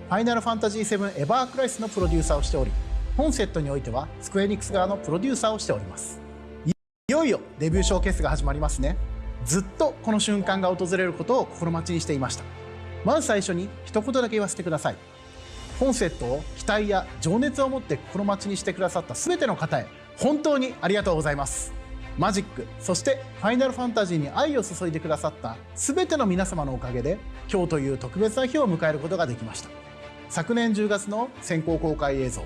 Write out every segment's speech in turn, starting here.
ファイナルファンタジー7エバークライスのプロデューサーをしており、本セットにおいてはスクエニックス側のプロデューサーをしております。いよいよデビューショーケースが始まりますね。ずっとこの瞬間が訪れることを心待ちにしていました。まず最初に一言だけ言わせてください。本セットを期待や情熱を持って心待ちにしてくださった全ての方へ本当にありがとうございます。マジック、そしてファイナルファンタジーに愛を注いでくださった全ての皆様のおかげで今日という特別な日を迎えることができました。昨年10月の先行公開映像、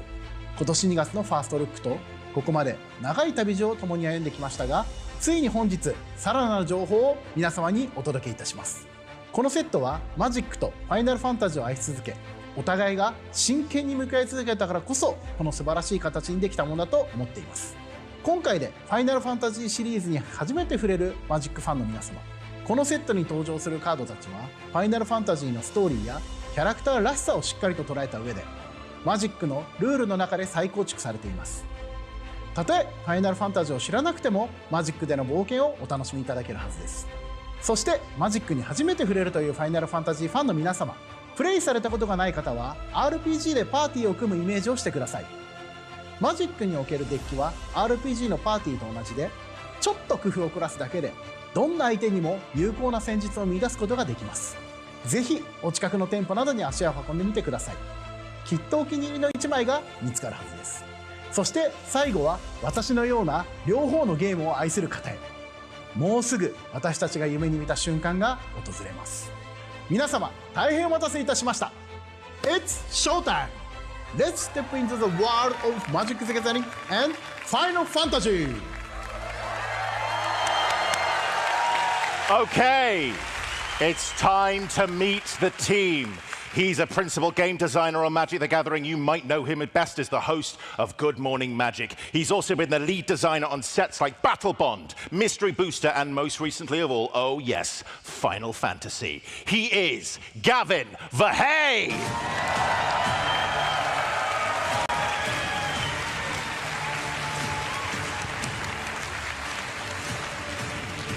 今年2月のファーストルックとここまで長い旅路を共に歩んできましたが、ついに本日さらなる情報を皆様にお届けいたします。このセットはマジックとファイナルファンタジーを愛し続け、お互いが真剣に向かい続けたからこそこの素晴らしい形にできたものだと思っています。今回でファイナルファンタジーシリーズに初めて触れるマジックファンの皆様、このセットに登場するカードたちはファイナルファンタジーのストーリーやキャラクターらしさをしっかりと捉えた上でマジックのルールの中で再構築されています。たとえファイナルファンタジーを知らなくてもマジックでの冒険をお楽しみいただけるはずです。そしてマジックに初めて触れるというファイナルファンタジーファンの皆様、プレイされたことがない方は RPG でパーティーを組むイメージをしてください。マジックにおけるデッキは RPG のパーティーと同じで、ちょっと工夫を凝らすだけでどんな相手にも有効な戦術を見出すことができます。ぜひお近くの店舗などに足を運んでみてください。きっとお気に入りの1枚が見つかるはずです。そして最後は私のような両方のゲームを愛する方へ、もうすぐ私たちが夢に見た瞬間が訪れます。皆様大変お待たせいたしました。 It's showtime! Let's step into the world of Magic the Gathering and Final Fantasy! Okay, it's time to meet the team. He's a principal game designer on Magic the Gathering. You might know him best as the host of Good Morning Magic. He's also been the lead designer on sets like Battle Bond, Mystery Booster, and most recently of all, oh yes, Final Fantasy. He is Gavin Verhey!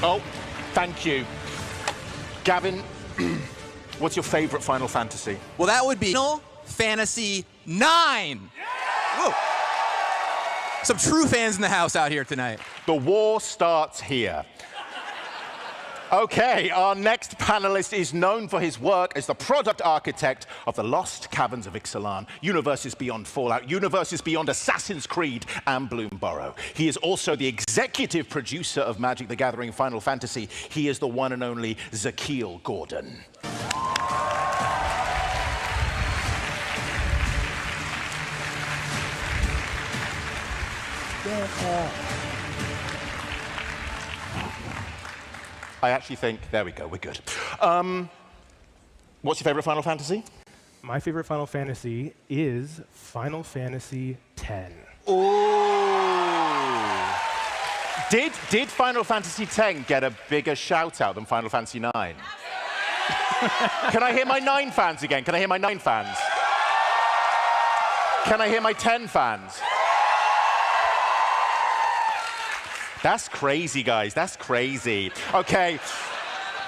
Oh, thank you. Gavin, what's your favorite Final Fantasy? Well, that would be Final Fantasy 9. Whoa. Some true fans in the house out here tonight. The war starts here. Okay, our next panelist is known for his work as the product architect of the Lost Caverns of Ixalan, Universes Beyond Fallout, Universes Beyond Assassin's Creed, and Bloomburrow. He is also the executive producer of Magic the Gathering Final Fantasy. He is the one and only Zakiel Gordon. I actually think, there we go, we're good. What's your favorite Final Fantasy? My favorite Final Fantasy is Final Fantasy X. Ooh. Did Final Fantasy X get a bigger shout out than Final Fantasy 9? Can I hear my 9 fans again? Can I hear my 9 fans? Can I hear my 10 fans? That's crazy, guys. That's crazy. Okay.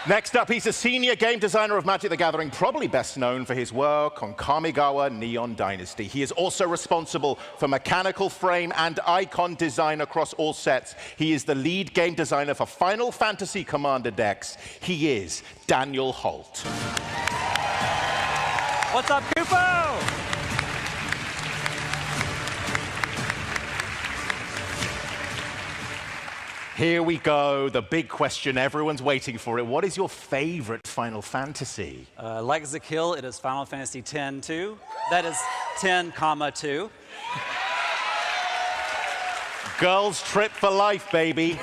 Next up, he's a senior game designer of Magic the Gathering, probably best known for his work on Kamigawa Neon Dynasty. He is also responsible for mechanical frame and icon design across all sets. He is the lead game designer for Final Fantasy Commander decks. He is Daniel Holt. What's up, Kupo? Here we go, the big question. Everyone's waiting for it. What is your favorite Final Fantasy? Like Zakiel, it is Final Fantasy X-2. That is 10,2. Girls trip for life, baby.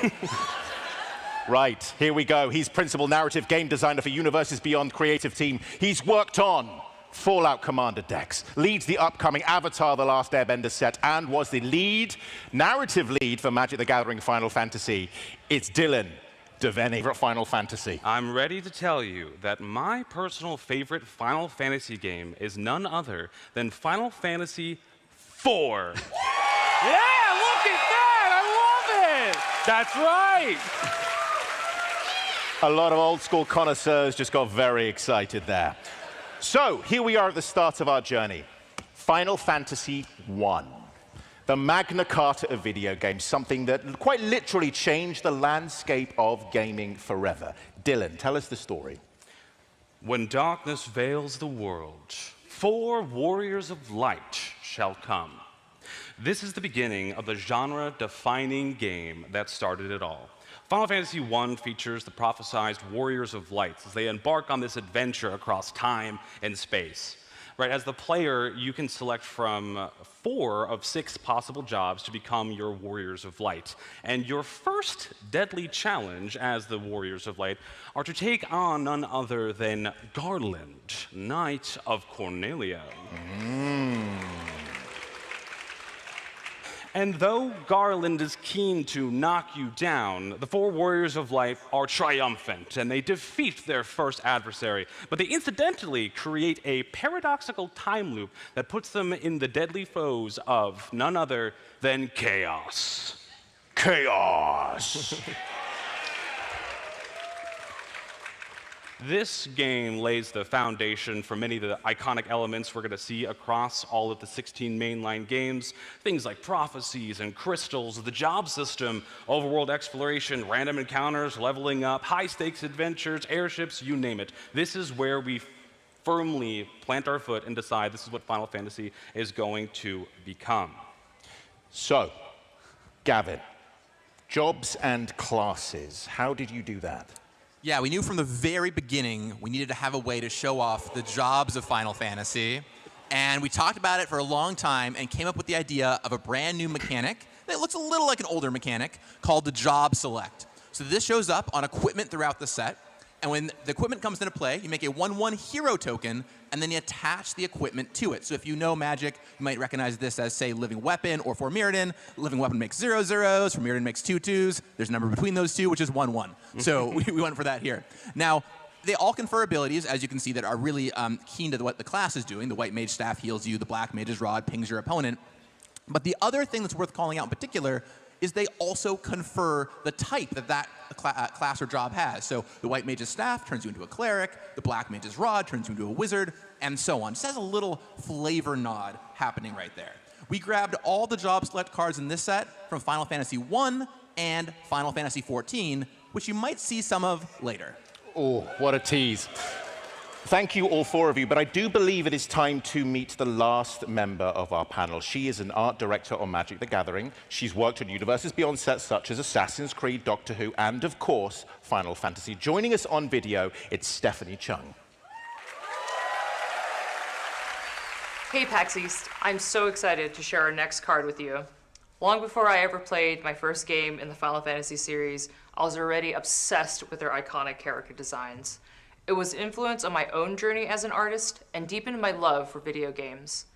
Right, here we go. He's principal narrative game designer for Universes Beyond creative team. He's worked on Fallout Commander decks, leads the upcoming Avatar The Last Airbender set, and was the narrative lead for Magic the Gathering Final Fantasy. It's Dylan Devaney, favorite Final Fantasy. I'm ready to tell you that my personal favorite Final Fantasy game is none other than Final Fantasy IV. Yeah, look at that! I love it! That's right! A lot of old school connoisseurs just got very excited there. So here we are at the start of our journey. Final Fantasy I. The Magna Carta of video games, something that quite literally changed the landscape of gaming forever. Dylan, tell us the story. When darkness veils the world, 4 warriors of light shall come. This is the beginning of the genre-defining game that started it all. Final Fantasy I features the prophesized warriors of light as they embark on this adventure across time and space. Right, as the player, you can select from 4 of 6 possible jobs to become your Warriors of Light. And your first deadly challenge as the Warriors of Light are to take on none other than Garland, Knight of Cornelia. And though Garland is keen to knock you down, the 4 Warriors of Light are triumphant, and they defeat their first adversary. But they incidentally create a paradoxical time loop that puts them in the deadly foes of none other than Chaos. Chaos! This game lays the foundation for many of the iconic elements we're going to see across all of the 16 mainline games. Things like prophecies and crystals, the job system, overworld exploration, random encounters, leveling up, high-stakes adventures, airships, you name it. This is where we firmly plant our foot and decide this is what Final Fantasy is going to become. So, Gavin, jobs and classes, how did you do that? Yeah, we knew from the very beginning we needed to have a way to show off the jobs of Final Fantasy. And we talked about it for a long time and came up with the idea of a brand new mechanic that looks a little like an older mechanic called the Job Select. So this shows up on equipment throughout the set. And when the equipment comes into play, you make a 1/1 hero token, and then you attach the equipment to it. So if you know Magic, you might recognize this as, say, Living Weapon or for Mirrodin. Living Weapon makes 0 0s, for Mirrodin makes 2 2s. There's a number between those two, which is 1/1. So we went for that here. Now, they all confer abilities, as you can see, that are really keen to what the class is doing. The White Mage Staff heals you, the Black Mage's Rod pings your opponent. But the other thing that's worth calling out in particular is they also confer the type that class or job has. So the White Mage's Staff turns you into a Cleric, the Black Mage's Rod turns you into a Wizard, and so on. Just has a little flavor nod happening right there. We grabbed all the job select cards in this set from Final Fantasy I and Final Fantasy XIV, which you might see some of later. Oh, what a tease. Thank you, all 4 of you, but I do believe it is time to meet the last member of our panel. She is an art director on Magic the Gathering. She's worked on Universes Beyond sets such as Assassin's Creed, Doctor Who, and of course, Final Fantasy. Joining us on video, it's Stephanie Chung. Hey PAX East, I'm so excited to share our next card with you. Long before I ever played my first game in the Final Fantasy series, I was already obsessed with their iconic character designs. It was influence on my own journey as an artist and deepened my love for video games.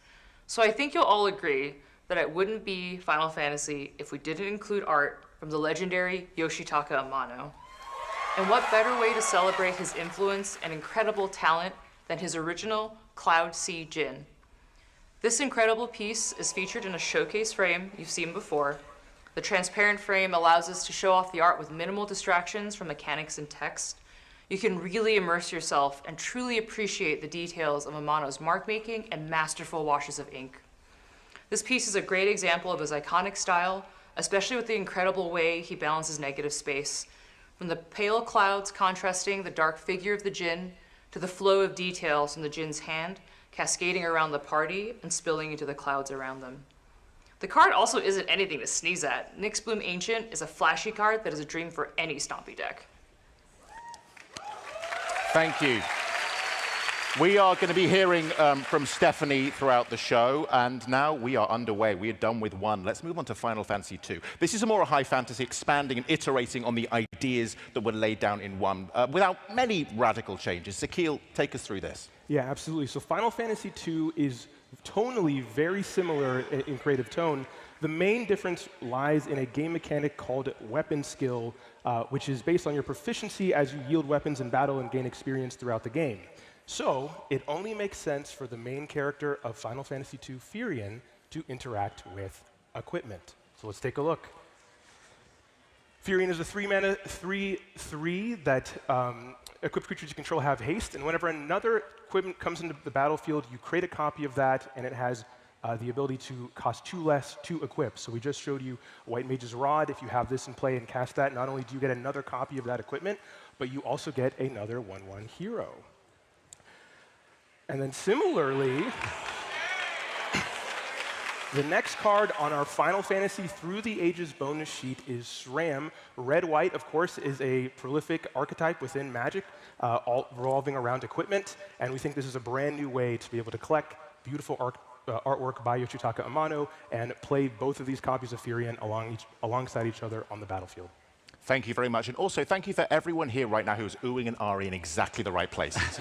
So I think you'll all agree that it wouldn't be Final Fantasy if we didn't include art from the legendary Yoshitaka Amano. And what better way to celebrate his influence and incredible talent than his original Cloud Sea Djinn. This incredible piece is featured in a showcase frame you've seen before. The transparent frame allows us to show off the art with minimal distractions from mechanics and text. You can really immerse yourself and truly appreciate the details of Amano's mark-making and masterful washes of ink. This piece is a great example of his iconic style, especially with the incredible way he balances negative space. From the pale clouds contrasting the dark figure of the Djinn, to the flow of details from the Djinn's hand, cascading around the party and spilling into the clouds around them. The card also isn't anything to sneeze at. Nyx Bloom Ancient is a flashy card that is a dream for any Stompy deck. Thank you. We are going to be hearing from Stephanie throughout the show, and now we are underway. We are done with 1. Let's move on to Final Fantasy II. This is a more high fantasy, expanding and iterating on the ideas that were laid down in 1, without many radical changes. Sakil, take us through this. Yeah, absolutely. So Final Fantasy II is tonally very similar in creative tone. The main difference lies in a game mechanic called weapon skill, which is based on your proficiency as you yield weapons in battle and gain experience throughout the game. So it only makes sense for the main character of Final Fantasy II, Firion, to interact with equipment. So let's take a look. Furion is a 3-mana 3/3 that equipped creatures you control have haste, and whenever another equipment comes into the battlefield, you create a copy of that, and it has the ability to cost 2 less to equip. So we just showed you White Mage's Rod. If you have this in play and cast that, not only do you get another copy of that equipment, but you also get another 1/1 hero. And then similarly, the next card on our Final Fantasy Through the Ages bonus sheet is SRAM. Red-white, of course, is a prolific archetype within Magic, all revolving around equipment, and we think this is a brand new way to be able to collect beautiful artwork by Yoshitaka Amano and play both of these copies of Furion alongside each other on the battlefield. Thank you very much. And also, thank you for everyone here right now who's oohing and ahhing in exactly the right places.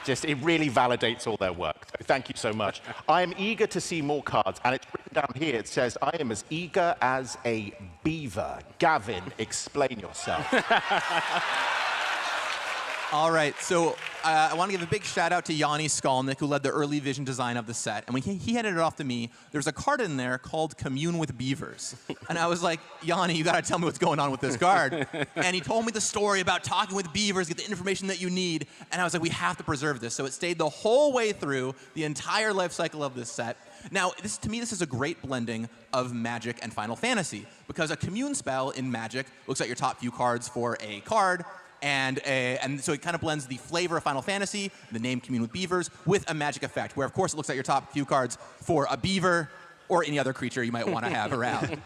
It really validates all their work. So thank you so much. I am eager to see more cards, and it's written down here. It says, I am as eager as a beaver. Gavin, explain yourself. All right, so I want to give a big shout out to Yanni Skolnick, who led the early vision design of the set. And when he handed it off to me, there's a card in there called Commune with Beavers. And I was like, Yanni, you got to tell me what's going on with this card. And he told me the story about talking with beavers, get the information that you need. And I was like, we have to preserve this. So it stayed the whole way through the entire life cycle of this set. Now, to me, this is a great blending of Magic and Final Fantasy, because a Commune spell in Magic looks at your top few cards for a card, and so it kind of blends the flavor of Final Fantasy, the name Commune with Beavers, with a Magic effect, where, of course, it looks at your top few cards for a beaver or any other creature you might want to have around.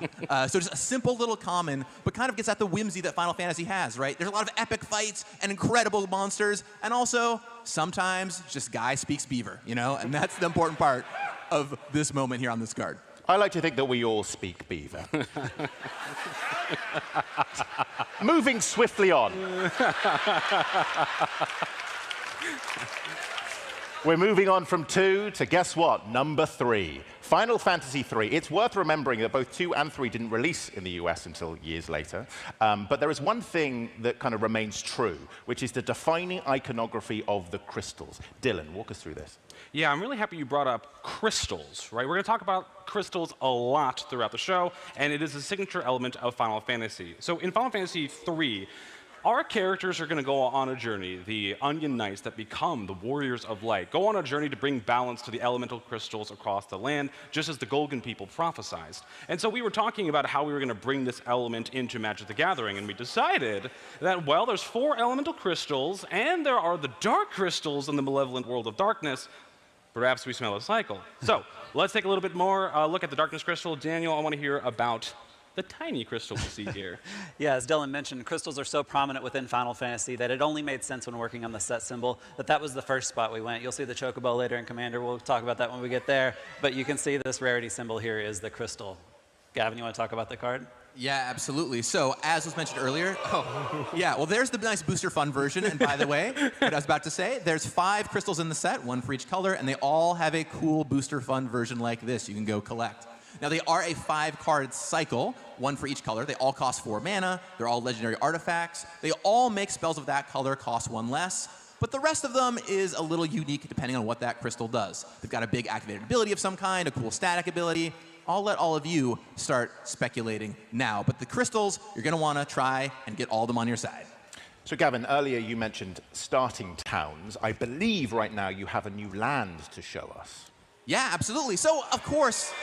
So just a simple little common, but kind of gets at the whimsy that Final Fantasy has, right? There's a lot of epic fights and incredible monsters, and also, sometimes, just guy speaks beaver, you know? And that's the important part of this moment here on this card. I like to think that we all speak beaver. Moving swiftly on. We're moving on from 2 to, guess what, number 3. Final Fantasy III. It's worth remembering that both 2 and 3 didn't release in the US until years later. But there is one thing that kind of remains true, which is the defining iconography of the crystals. Dylan, walk us through this. Yeah, I'm really happy you brought up crystals, right? We're going to talk about crystals a lot throughout the show, and it is a signature element of Final Fantasy. So in Final Fantasy III, our characters are going to go on a journey, the Onion Knights that become the Warriors of Light, go on a journey to bring balance to the elemental crystals across the land, just as the Golgan people prophesied. And so we were talking about how we were going to bring this element into Magic the Gathering, and we decided that, well, there's 4 elemental crystals, and there are the dark crystals in the malevolent world of darkness. Perhaps we smell a cycle. So let's take a little bit more look at the darkness crystal. Daniel, I want to hear about the tiny crystal we see here. Yeah, as Dylan mentioned, crystals are so prominent within Final Fantasy that it only made sense when working on the set symbol that was the first spot we went. You'll see the Chocobo later in Commander. We'll talk about that when we get there. But you can see this rarity symbol here is the crystal. Gavin, you want to talk about the card? Yeah, absolutely. So, as was mentioned earlier, yeah, well, there's the nice booster fun version. And by the way, what I was about to say, there's 5 crystals in the set, 1 for each color, and they all have a cool booster fun version like this you can go collect. Now, they are a 5-card cycle, 1 for each color. They all cost 4 mana. They're all legendary artifacts. They all make spells of that color cost 1 less. But the rest of them is a little unique depending on what that crystal does. They've got a big activated ability of some kind, a cool static ability. I'll let all of you start speculating now. But the crystals, you're going to want to try and get all of them on your side. So, Gavin, earlier you mentioned starting towns. I believe right now you have a new land to show us. Yeah, absolutely. So, of course,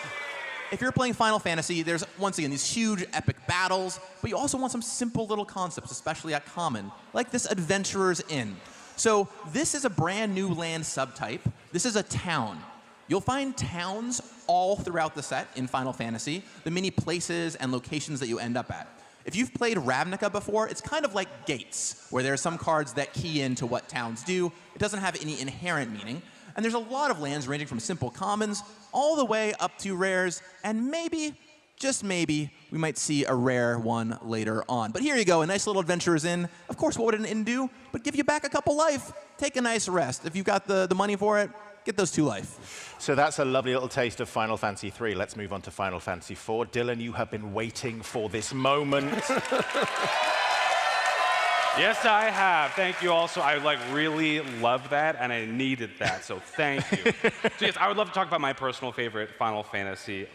if you're playing Final Fantasy, there's, once again, these huge epic battles, but you also want some simple little concepts, especially at Common, like this Adventurer's Inn. So this is a brand new land subtype. This is a town. You'll find towns all throughout the set in Final Fantasy, the many places and locations that you end up at. If you've played Ravnica before, it's kind of like gates, where there are some cards that key into what towns do. It doesn't have any inherent meaning. And there's a lot of lands ranging from simple commons all the way up to rares, and maybe, just maybe, we might see a rare one later on. But here you go, a nice little Adventurer's Inn. Of course, what would an inn do? But give you back a couple life. Take a nice rest. If you've got the money for it, get those 2 life. So that's a lovely little taste of Final Fantasy III. Let's move on to Final Fantasy IV. Dylan, you have been waiting for this moment. Yes, I have. Thank you also. I really love that, and I needed that, so thank you. So yes, I would love to talk about my personal favorite, Final Fantasy.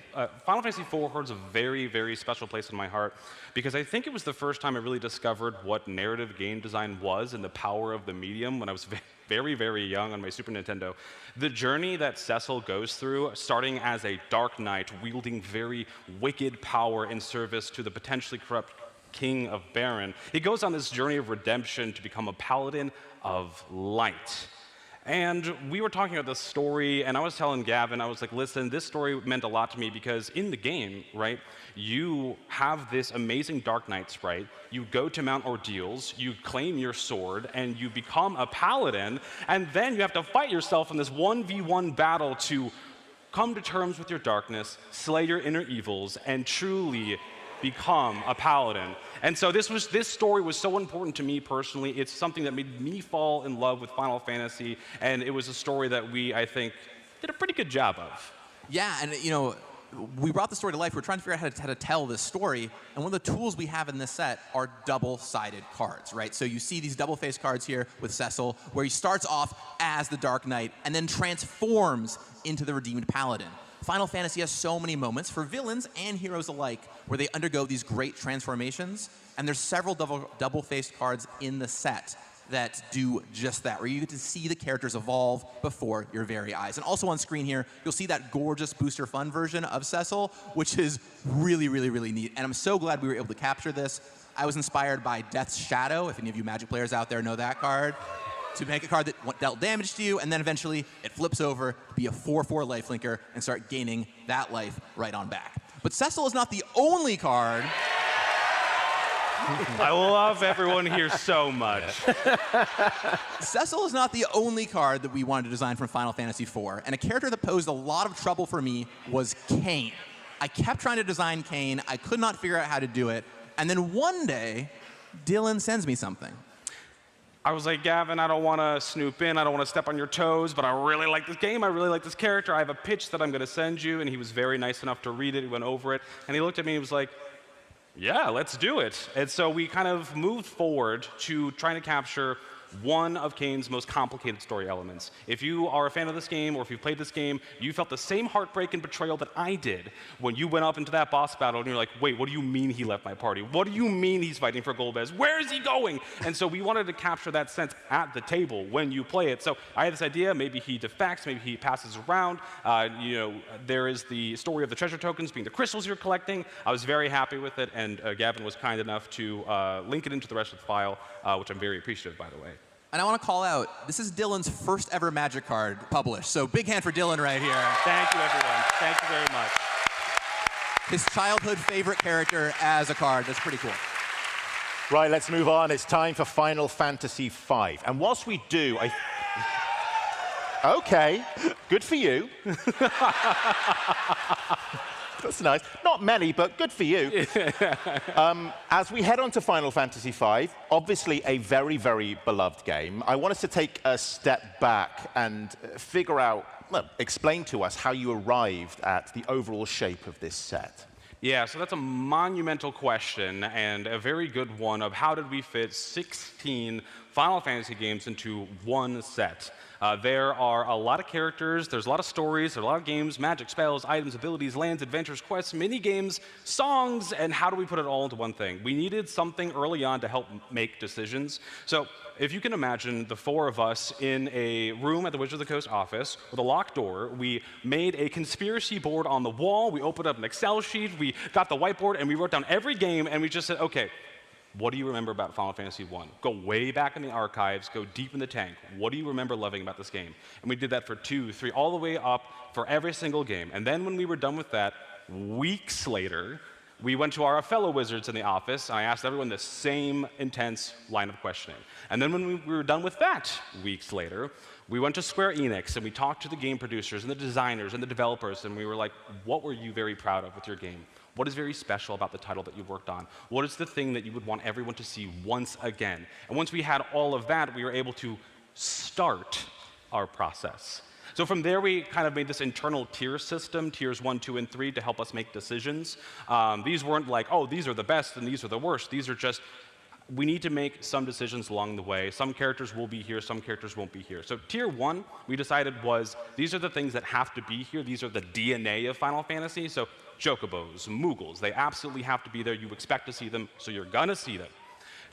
Final Fantasy IV holds a very, very special place in my heart because I think it was the first time I really discovered what narrative game design was and the power of the medium when I was very, very young on my Super Nintendo. The journey that Cecil goes through, starting as a Dark Knight, wielding very wicked power in service to the potentially corrupt King of Baron. He goes on this journey of redemption to become a paladin of light. And we were talking about this story, and I was telling Gavin, I was like, listen, this story meant a lot to me because in the game, right, you have this amazing Dark Knight sprite, you go to Mount Ordeals, you claim your sword, and you become a paladin, and then you have to fight yourself in this 1v1 battle to come to terms with your darkness, slay your inner evils, and truly become a paladin. And so this story was so important to me personally. It's something that made me fall in love with Final Fantasy, and it was a story that we, I think, did a pretty good job of. Yeah, and we brought the story to life. We're trying to figure out how to tell this story, and one of the tools we have in this set are double-sided cards, right? So you see these double-faced cards here with Cecil, where he starts off as the Dark Knight and then transforms into the redeemed paladin. Final Fantasy has so many moments for villains and heroes alike where they undergo these great transformations, and there's several double-faced cards in the set that do just that, where you get to see the characters evolve before your very eyes. And also on screen here, you'll see that gorgeous Booster Fun version of Cecil, which is really, really, really neat. And I'm so glad we were able to capture this. I was inspired by Death's Shadow, if any of you Magic players out there know that card, to make a card that dealt damage to you, and then eventually it flips over to be a 4/4 lifelinker and start gaining that life right on back. But Cecil is not the only card. I love everyone here so much. Cecil is not the only card that we wanted to design from Final Fantasy IV, and a character that posed a lot of trouble for me was Kain. I kept trying to design Kain. I could not figure out how to do it, and then one day, Dylan sends me something. I was like, Gavin, I don't want to snoop in, I don't want to step on your toes, but I really like this game, I really like this character, I have a pitch that I'm going to send you, and he was very nice enough to read it, he went over it, and he looked at me and was like, yeah, let's do it. And so we kind of moved forward to trying to capture one of Kain's most complicated story elements. If you are a fan of this game, or if you've played this game, you felt the same heartbreak and betrayal that I did when you went up into that boss battle and you're like, wait, what do you mean he left my party? What do you mean he's fighting for Golbez? Where is he going? And so we wanted to capture that sense at the table when you play it. So I had this idea, maybe he defects, maybe he passes around. There is the story of the treasure tokens being the crystals you're collecting. I was very happy with it, and Gavin was kind enough to link it into the rest of the file, which I'm very appreciative, by the way. And I want to call out, this is Dylan's first ever Magic card published. So big hand for Dylan right here. Thank you, everyone. Thank you very much. His childhood favorite character as a card. That's pretty cool. Right, let's move on. It's time for Final Fantasy V. And whilst we do, Okay, good for you. That's nice. Not many, but good for you. As we head on to Final Fantasy V, obviously a very, very beloved game, I want us to take a step back and figure out, well, explain to us how you arrived at the overall shape of this set. Yeah, so that's a monumental question and a very good one of how did we fit 16 Final Fantasy games into one set. There are a lot of characters, there's a lot of stories, there's a lot of games, magic, spells, items, abilities, lands, adventures, quests, mini-games, songs, and how do we put it all into one thing? We needed something early on to help make decisions. So if you can imagine the four of us in a room at the Wizards of the Coast office with a locked door, we made a conspiracy board on the wall, we opened up an Excel sheet, we got the whiteboard, and we wrote down every game, and we just said, okay, what do you remember about Final Fantasy I? Go way back in the archives, go deep in the tank. What do you remember loving about this game? And we did that for 2, 3, all the way up for every single game. And then when we were done with that, weeks later, we went to our fellow wizards in the office, and I asked everyone the same intense line of questioning. And then when we were done with that, weeks later, we went to Square Enix, and we talked to the game producers and the designers and the developers, and we were like, what were you very proud of with your game? What is very special about the title that you worked on? What is the thing that you would want everyone to see once again? And once we had all of that, we were able to start our process. So from there, we kind of made this internal tier system, tiers 1, 2, and 3, to help us make decisions. These weren't like, oh, these are the best and these are the worst. These are just, we need to make some decisions along the way. Some characters will be here, some characters won't be here. So tier 1, we decided was, these are the things that have to be here. These are the DNA of Final Fantasy. So Chocobos, Moogles, they absolutely have to be there. You expect to see them, so you're gonna see them.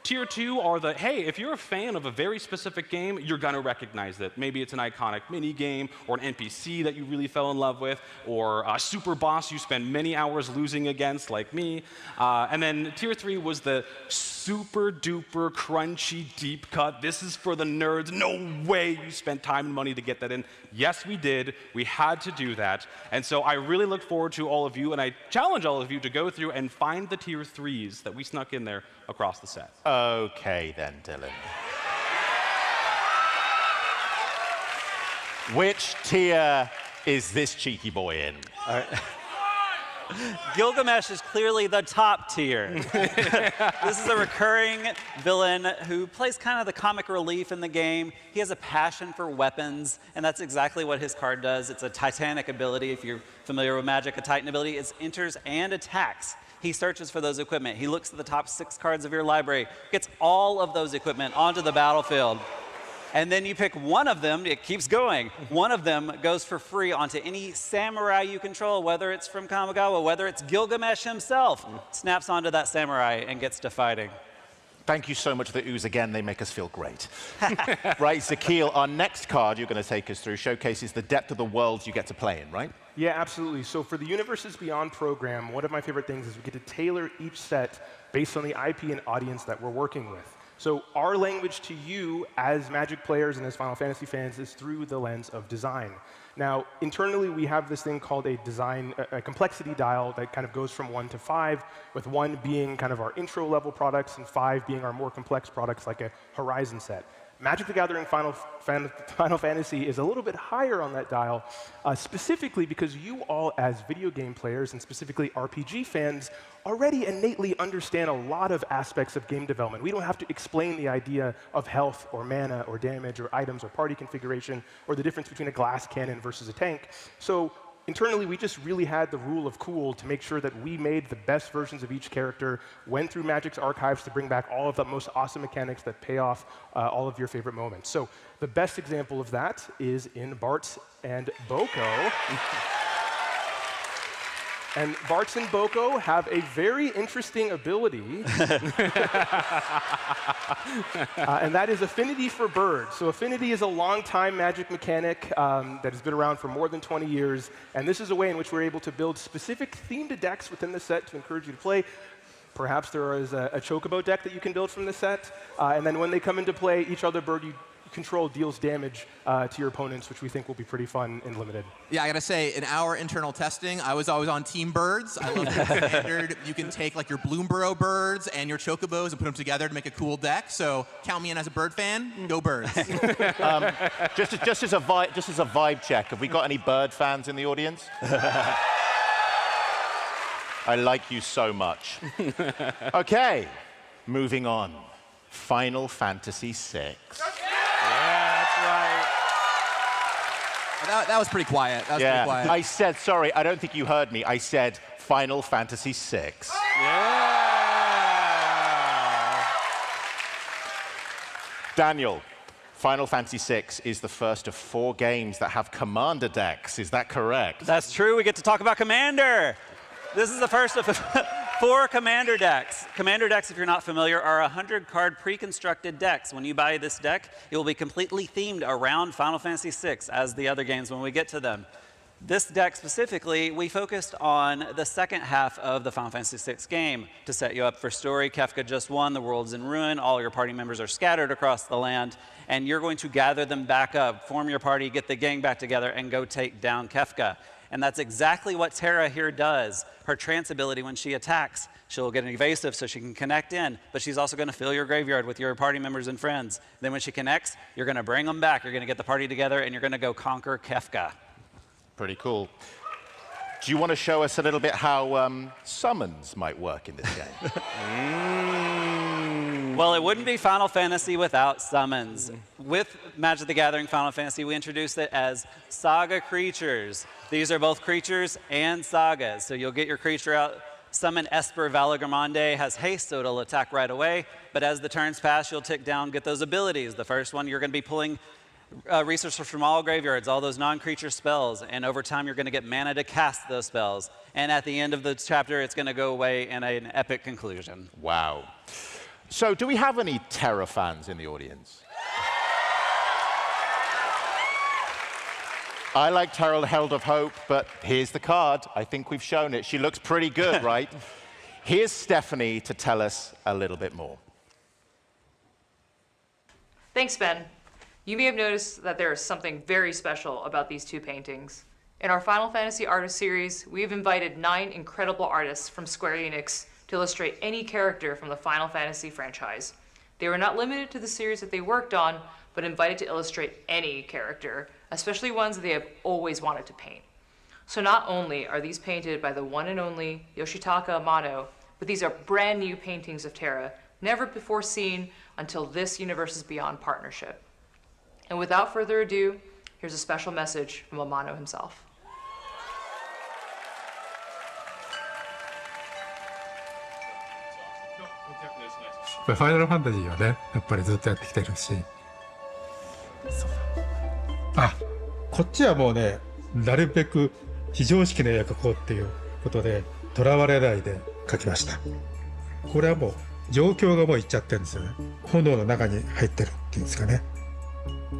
Tier 2 are the, hey, if you're a fan of a very specific game, you're going to recognize that. Maybe it's an iconic mini game, or an NPC that you really fell in love with, or a super boss you spend many hours losing against, like me. And then Tier 3 was the super duper crunchy deep cut. This is for the nerds. No way you spent time and money to get that in. Yes, we did. We had to do that. And so I really look forward to all of you, and I challenge all of you to go through and find the Tier 3s that we snuck in there across the set. Okay then, Dylan. Which tier is this cheeky boy in? Gilgamesh is clearly the top tier. This is a recurring villain who plays kind of the comic relief in the game. He has a passion for weapons, and that's exactly what his card does. It's a titanic ability. If you're familiar with Magic, a Titan ability is enters and attacks. He searches for those equipment. He looks at the top 6 cards of your library, gets all of those equipment onto the battlefield. And then you pick one of them, it keeps going. One of them goes for free onto any samurai you control, whether it's from Kamigawa, whether it's Gilgamesh himself, snaps onto that samurai and gets to fighting. Thank you so much for the ooze again. They make us feel great. Right, Zakil, our next card you're going to take us through showcases the depth of the worlds you get to play in, right? Yeah, absolutely. So for the Universes Beyond program, one of my favorite things is we get to tailor each set based on the IP and audience that we're working with. So our language to you as Magic players and as Final Fantasy fans is through the lens of design. Now, internally, we have this thing called a complexity dial that kind of goes from 1 to 5, with 1 being kind of our intro-level products and 5 being our more complex products like a Horizon set. Magic the Gathering Final Fantasy is a little bit higher on that dial, specifically because you all, as video game players, and specifically RPG fans, already innately understand a lot of aspects of game development. We don't have to explain the idea of health or mana or damage or items or party configuration or the difference between a glass cannon versus a tank. So internally, we just really had the rule of cool to make sure that we made the best versions of each character, went through Magic's archives to bring back all of the most awesome mechanics that pay off all of your favorite moments. So the best example of that is in Barts and Boko. And Barts and Boko have a very interesting ability, and that is Affinity for Birds. So Affinity is a long-time Magic mechanic that has been around for more than 20 years, and this is a way in which we're able to build specific themed decks within the set to encourage you to play. Perhaps there is a Chocobo deck that you can build from the set, and then when they come into play, each other bird you control deals damage to your opponents, which we think will be pretty fun and limited. Yeah, I gotta say, in our internal testing, I was always on Team Birds. I love the standard. You can take like your Bloomborough birds and your Chocobos and put them together to make a cool deck. So count me in as a bird fan. Go Birds. Just as a vibe check, have we got any bird fans in the audience? I like you so much. Okay, moving on. Final Fantasy VI. That was pretty quiet. That was pretty quiet. I said, sorry, I don't think you heard me. I said Final Fantasy VI. Yeah! Daniel, Final Fantasy VI is the first of 4 games that have Commander decks. Is that correct? That's true. We get to talk about Commander. This is the first of 4 Commander decks. Commander decks, if you're not familiar, are 100-card pre-constructed decks. When you buy this deck, it will be completely themed around Final Fantasy VI, as the other games when we get to them. This deck specifically, we focused on the second half of the Final Fantasy VI game to set you up for story. Kefka just won, the world's in ruin, all your party members are scattered across the land, and you're going to gather them back up, form your party, get the gang back together, and go take down Kefka. And that's exactly what Terra here does. Her trance ability, when she attacks, she'll get an evasive so she can connect in, but she's also going to fill your graveyard with your party members and friends. Then when she connects, you're going to bring them back, you're going to get the party together, and you're going to go conquer Kefka. Pretty cool. Do you want to show us a little bit how summons might work in this game? Well, it wouldn't be Final Fantasy without summons. With Magic the Gathering Final Fantasy, we introduced it as Saga creatures. These are both creatures and sagas. So you'll get your creature out Summon Esper Valagramande has haste, so it'll attack right away. But as the turns pass, you'll tick down, get those abilities. The first one, you're going to be pulling resources from all graveyards, all those non-creature spells. And over time, you're going to get mana to cast those spells. And at the end of the chapter, it's going to go away in an epic conclusion. Wow. So do we have any Terra fans in the audience? I like Herald of Hope, but here's the card. I think we've shown it. She looks pretty good, right? Here's Stephanie to tell us a little bit more. Thanks, Ben. You may have noticed that there is something very special about these two paintings. In our Final Fantasy Artist Series, we've invited 9 incredible artists from Square Enix to illustrate any character from the Final Fantasy franchise. They were not limited to the series that they worked on, but invited to illustrate any character, especially ones that they have always wanted to paint. So not only are these painted by the one and only Yoshitaka Amano, but these are brand new paintings of Terra, never before seen until this Universes Beyond partnership. And without further ado, here's a special message from Amano himself. ファイナルファンタジーはね、やっぱりずっとやってきてるし。あ、こっちはもうね、なるべく非常識の絵を描こうっていうことで、とらわれないで描きました。これはもう状況がもういっちゃってるんですよね。炎の中に入ってるっていうんですかね。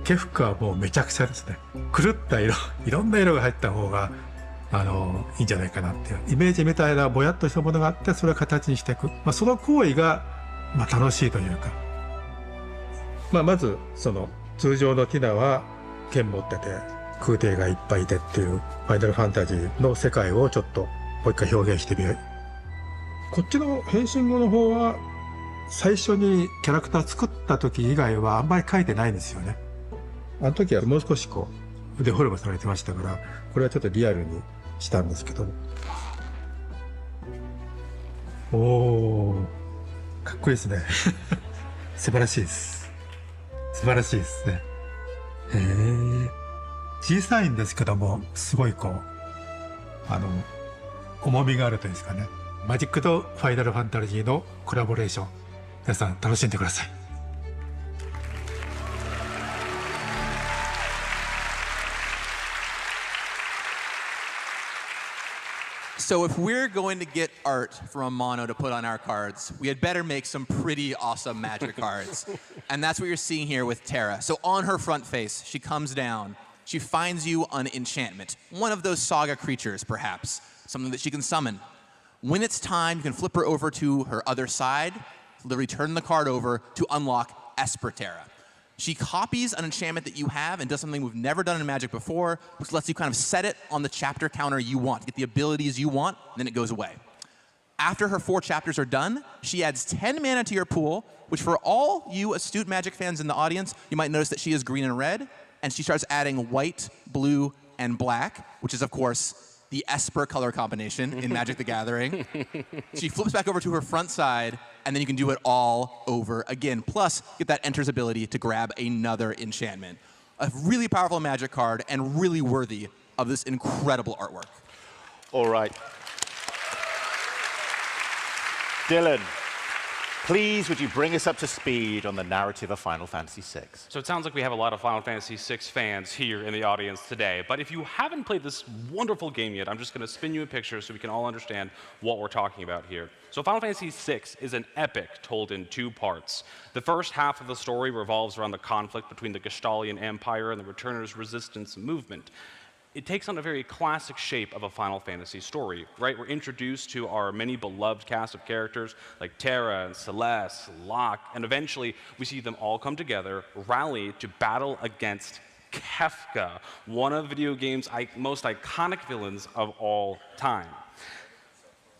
ケフカはもうめちゃくちゃですね。狂った色、いろんな色が入った方がいいんじゃないかなっていうイメージみたいなぼやっとしたものがあって、それを形にしていく、その行為が楽しいというか、まずその通常のティナは剣持ってて空挺がいっぱいいてっていうファイナルファンタジーの世界をちょっともう一回表現してみる。こっちの変身後の方は最初にキャラクター作った時以外はあんまり描いてないんですよね。あの時はもう少しこう腕フォルムされてましたから、これはちょっとリアルにしたんですけども。おー、かっこいいですね。素晴らしいです。素晴らしいですね。小さいんですけども、すごいこう、重みがあるというんですかね。マジックとファイナルファンタジーのコラボレーション。皆さん楽しんでください。So if we're going to get art from Amano to put on our cards, we had better make some pretty awesome magic cards. And that's what you're seeing here with Terra. So on her front face, she comes down. She finds you an enchantment, one of those saga creatures, perhaps, something that she can summon. When it's time, you can flip her over to her other side, literally turn the card over to unlock Esper Terra. She copies an enchantment that you have and does something we've never done in Magic before, which lets you kind of set it on the chapter counter you want, get the abilities you want, and then it goes away. After her 4 chapters are done, she adds 10 mana to your pool, which for all you astute Magic fans in the audience, you might notice that she is green and red, and she starts adding white, blue, and black, which is, of course, the Esper color combination in Magic the Gathering. She flips back over to her front side, and then you can do it all over again. Plus, get that Enter's ability to grab another enchantment. A really powerful Magic card and really worthy of this incredible artwork. All right. Dylan, please would you bring us up to speed on the narrative of Final Fantasy VI? So it sounds like we have a lot of Final Fantasy VI fans here in the audience today. But if you haven't played this wonderful game yet, I'm just going to spin you a picture so we can all understand what we're talking about here. So Final Fantasy VI is an epic told in 2 parts. The first half of the story revolves around the conflict between the Gestalian Empire and the Returners' resistance movement. It takes on a very classic shape of a Final Fantasy story, right? We're introduced to our many beloved cast of characters like Terra and Celeste, Locke, and eventually we see them all come together, rally to battle against Kefka, one of video games' most iconic villains of all time.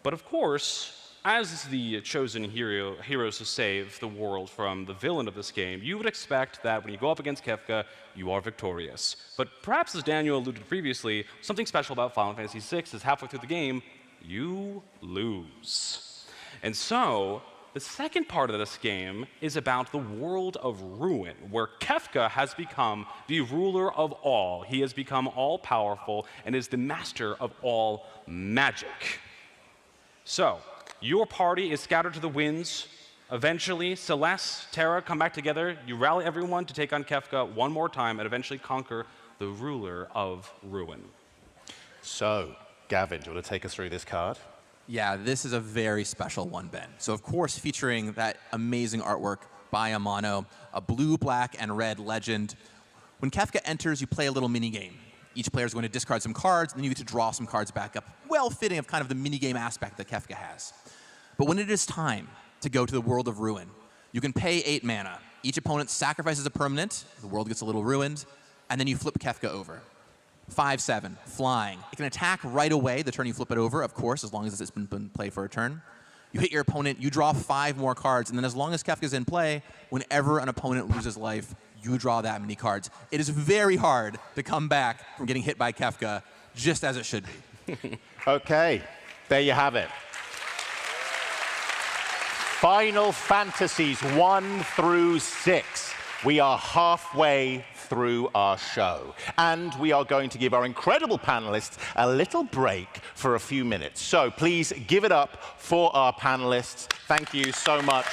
But of course, as the chosen heroes to save the world from the villain of this game, you would expect that when you go up against Kefka, you are victorious. But perhaps, as Daniel alluded previously, something special about Final Fantasy VI is halfway through the game, you lose. And so, the second part of this game is about the world of ruin, where Kefka has become the ruler of all. He has become all-powerful and is the master of all magic. So, your party is scattered to the winds. Eventually, Celeste, Terra come back together. You rally everyone to take on Kefka one more time and eventually conquer the ruler of Ruin. So, Gavin, do you want to take us through this card? Yeah, this is a very special one, Ben. So, of course, featuring that amazing artwork by Amano, a blue, black, and red legend. When Kefka enters, you play a little mini-game. Each player is going to discard some cards, and then you get to draw some cards back up, well fitting of kind of the mini-game aspect that Kefka has. But when it is time to go to the world of Ruin, you can pay 8 mana. Each opponent sacrifices a permanent, the world gets a little ruined, and then you flip Kefka over. 5/7, flying. It can attack right away the turn you flip it over, of course, as long as it's been played for a turn. You hit your opponent, you draw 5 more cards, and then as long as Kefka's in play, whenever an opponent loses life, you draw that many cards. It is very hard to come back from getting hit by Kefka, just as it should be. Okay, there you have it. Final Fantasies 1 through 6. We are halfway through our show, and we are going to give our incredible panelists a little break for a few minutes. So please give it up for our panelists. Thank you so much.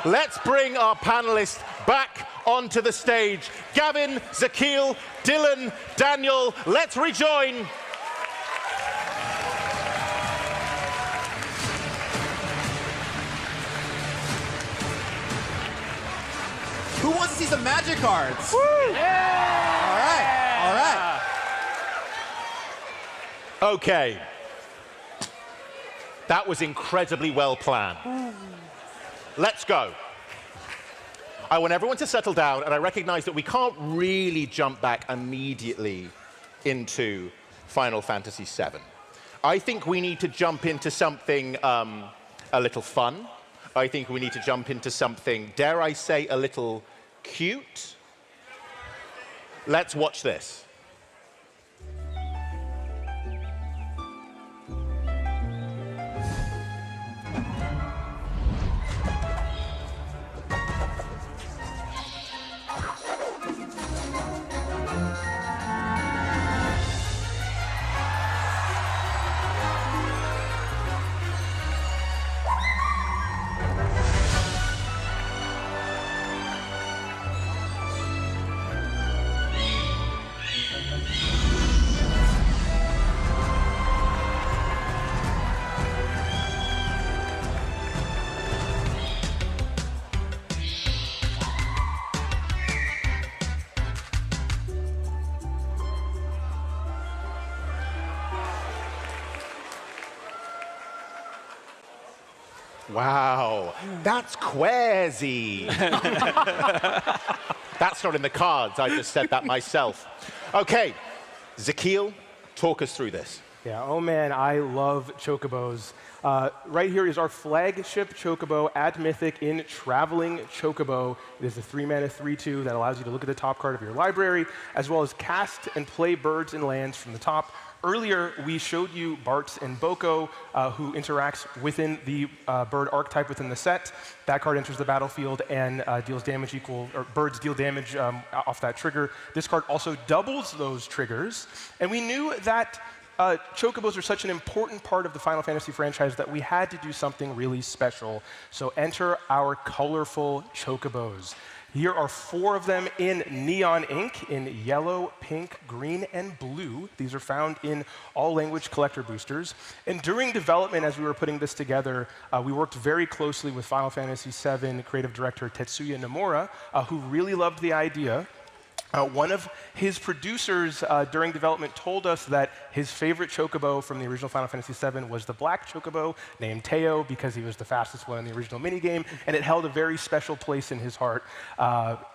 Let's bring our panelists back onto the stage. Gavin, Zakil, Dylan, Daniel, let's rejoin. Who wants to see some magic cards? Woo! Yeah! All right. Okay. That was incredibly well planned. Let's go. I want everyone to settle down, and I recognize that we can't really jump back immediately into Final Fantasy VII. I think we need to jump into something a little fun. I think we need to jump into something, dare I say, a little cute. Let's watch this. Wow, that's quasi. That's not in the cards. I just said that myself. Okay, Zakil, talk us through this. Yeah, oh man, I love Chocobos. Right here is our flagship Chocobo at Mythic in Traveling Chocobo. It is a 3-mana 3/2 that allows you to look at the top card of your library, as well as cast and play birds and lands from the top. Earlier, we showed you Barts and Boko, who interacts within the bird archetype within the set. That card enters the battlefield and deals damage or birds deal damage off that trigger. This card also doubles those triggers. And we knew that Chocobos are such an important part of the Final Fantasy franchise that we had to do something really special. So enter our colorful Chocobos. Here are 4 of them in neon ink, in yellow, pink, green, and blue. These are found in all language collector boosters. And during development, as we were putting this together, we worked very closely with Final Fantasy VII creative director Tetsuya Nomura, who really loved the idea. One of his producers during development told us that his favorite Chocobo from the original Final Fantasy VII was the black Chocobo named Teo because he was the fastest one in the original minigame, and it held a very special place in his heart.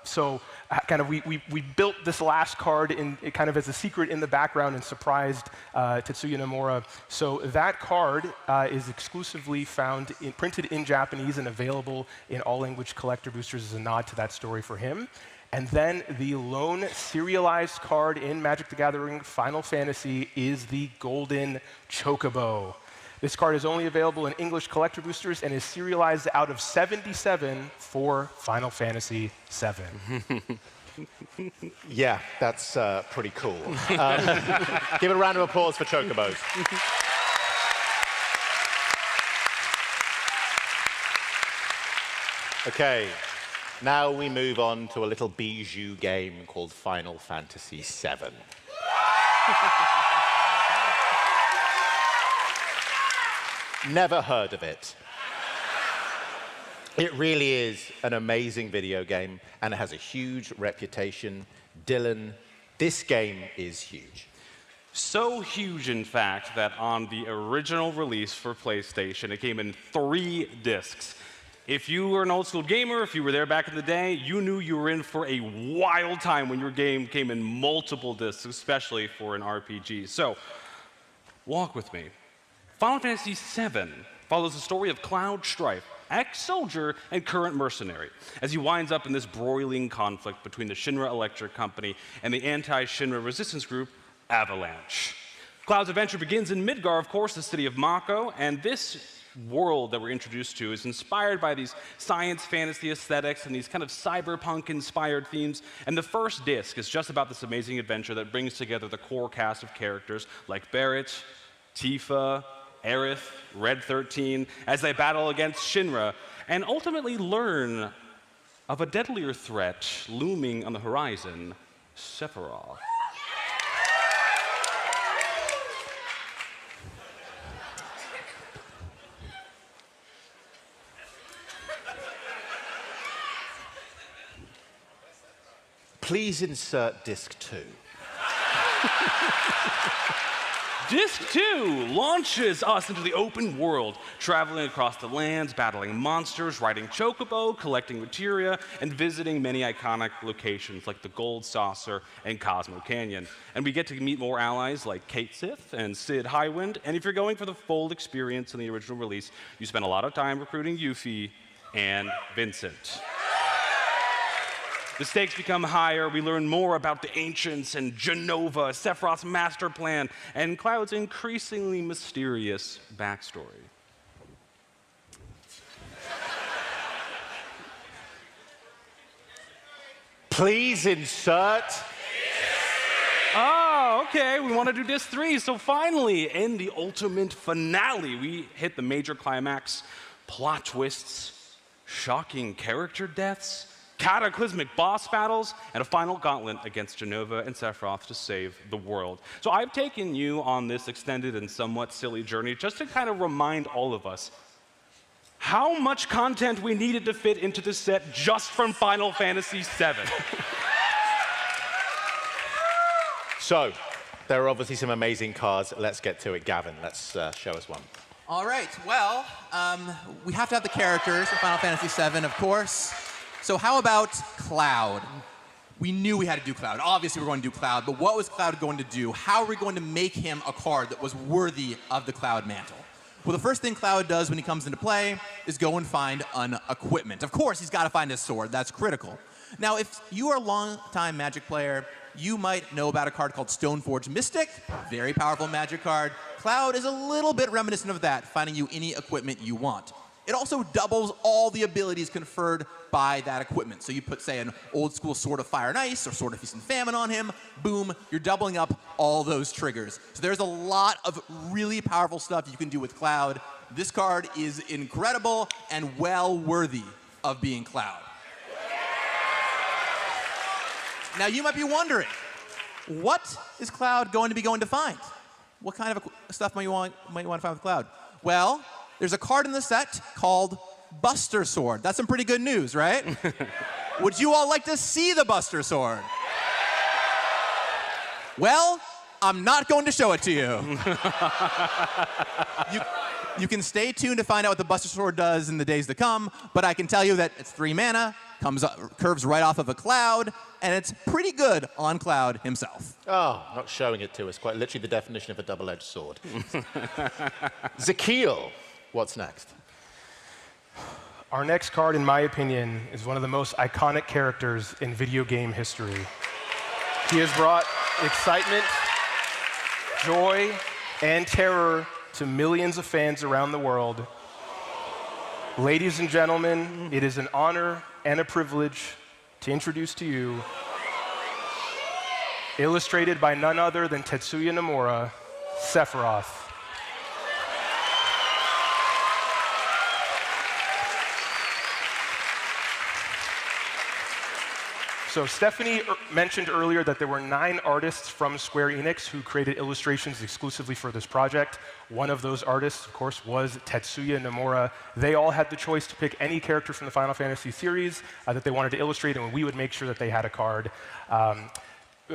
So kind of we built this last card kind of as a secret in the background and surprised Tetsuya Nomura. So that card is exclusively found printed in Japanese and available in all language collector boosters as a nod to that story for him. And then the lone serialized card in Magic the Gathering Final Fantasy is the Golden Chocobo. This card is only available in English collector boosters and is serialized out of 77 for Final Fantasy VII. Yeah, that's pretty cool. Give a round of applause for Chocobos. Okay, now we move on to a little bijou game called Final Fantasy VII. Never heard of it. It really is an amazing video game, and it has a huge reputation. Dylan, this game is huge. So huge, in fact, that on the original release for PlayStation, it came in 3 discs. If you were an old school gamer, if you were there back in the day, you knew you were in for a wild time when your game came in multiple discs, especially for an RPG. So, walk with me. Final Fantasy VII follows the story of Cloud Strife, ex-soldier and current mercenary, as he winds up in this broiling conflict between the Shinra Electric Company and the anti-Shinra resistance group, Avalanche. Cloud's adventure begins in Midgar, of course, the city of Mako, and this world that we're introduced to is inspired by these science fantasy aesthetics and these kind of cyberpunk-inspired themes. And the first disc is just about this amazing adventure that brings together the core cast of characters like Barrett, Tifa, Aerith, Red 13, as they battle against Shinra and ultimately learn of a deadlier threat looming on the horizon, Sepharroth. Please insert disc 2. Disc 2 launches us into the open world, traveling across the lands, battling monsters, riding Chocobo, collecting materia, and visiting many iconic locations like the Gold Saucer and Cosmo Canyon. And we get to meet more allies like Kate Sith and Sid Highwind. And if you're going for the full experience in the original release, you spend a lot of time recruiting Yuffie and Vincent. The stakes become higher. We learn more about the ancients and Genova, Sephiroth's master plan, and Cloud's increasingly mysterious backstory. Please insert. Oh, okay, we want to do disc 3. So finally, in the ultimate finale, we hit the major climax, plot twists, shocking character deaths, cataclysmic boss battles, and a final gauntlet against Genova and Sephiroth to save the world. So I've taken you on this extended and somewhat silly journey just to kind of remind all of us how much content we needed to fit into the set just from Final Fantasy VII. So, there are obviously some amazing cards. Let's get to it. Gavin, let's show us one. All right, well, we have to have the characters for Final Fantasy VII, of course. So how about Cloud? We knew we had to do Cloud. Obviously, we're going to do Cloud, but what was Cloud going to do? How are we going to make him a card that was worthy of the Cloud mantle? Well, the first thing Cloud does when he comes into play is go and find an equipment. Of course, he's got to find his sword. That's critical. Now, if you are a long-time Magic player, you might know about a card called Stoneforge Mystic. Very powerful Magic card. Cloud is a little bit reminiscent of that, finding you any equipment you want. It also doubles all the abilities conferred by that equipment. So you put, say, an old school Sword of Fire and Ice or Sword of Feast and Famine on him, boom, you're doubling up all those triggers. So there's a lot of really powerful stuff you can do with Cloud. This card is incredible and well worthy of being Cloud. Now you might be wondering, what is Cloud going to find? What kind of stuff might you want to find with Cloud? Well, there's a card in the set called Buster Sword. That's some pretty good news, right? Would you all like to see the Buster Sword? Well, I'm not going to show it to you. You can stay tuned to find out what the Buster Sword does in the days to come, but I can tell you that it's 3 mana, curves right off of a Cloud, and it's pretty good on Cloud himself. Oh, not showing it to us. Quite literally the definition of a double-edged sword. Zakiel, what's next? Our next card, in my opinion, is one of the most iconic characters in video game history. He has brought excitement, joy, and terror to millions of fans around the world. Ladies and gentlemen, it is an honor and a privilege to introduce to you illustrated by none other than Tetsuya Nomura, Sepharroth. So Stephanie mentioned earlier that there were 9 artists from Square Enix who created illustrations exclusively for this project. One of those artists, of course, was Tetsuya Nomura. They all had the choice to pick any character from the Final Fantasy series that they wanted to illustrate, and we would make sure that they had a card.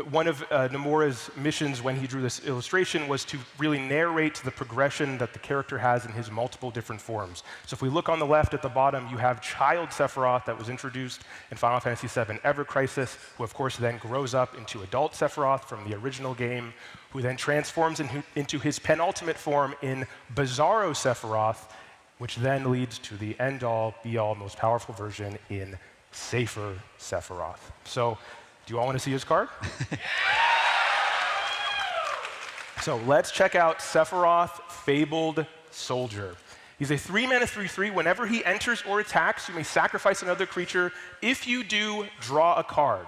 One of Nomura's missions when he drew this illustration was to really narrate the progression that the character has in his multiple different forms. So if we look on the left at the bottom, you have child Sepharroth that was introduced in Final Fantasy VII Ever Crisis, who of course then grows up into adult Sepharroth from the original game, who then transforms into his penultimate form in Bizarro Sepharroth, which then leads to the end-all, be-all, most powerful version in Safer Sepharroth. So, do you all want to see his card? So let's check out Sepharroth, Fabled Soldier. He's a 3-mana 3/3. Whenever he enters or attacks, you may sacrifice another creature. If you do, draw a card.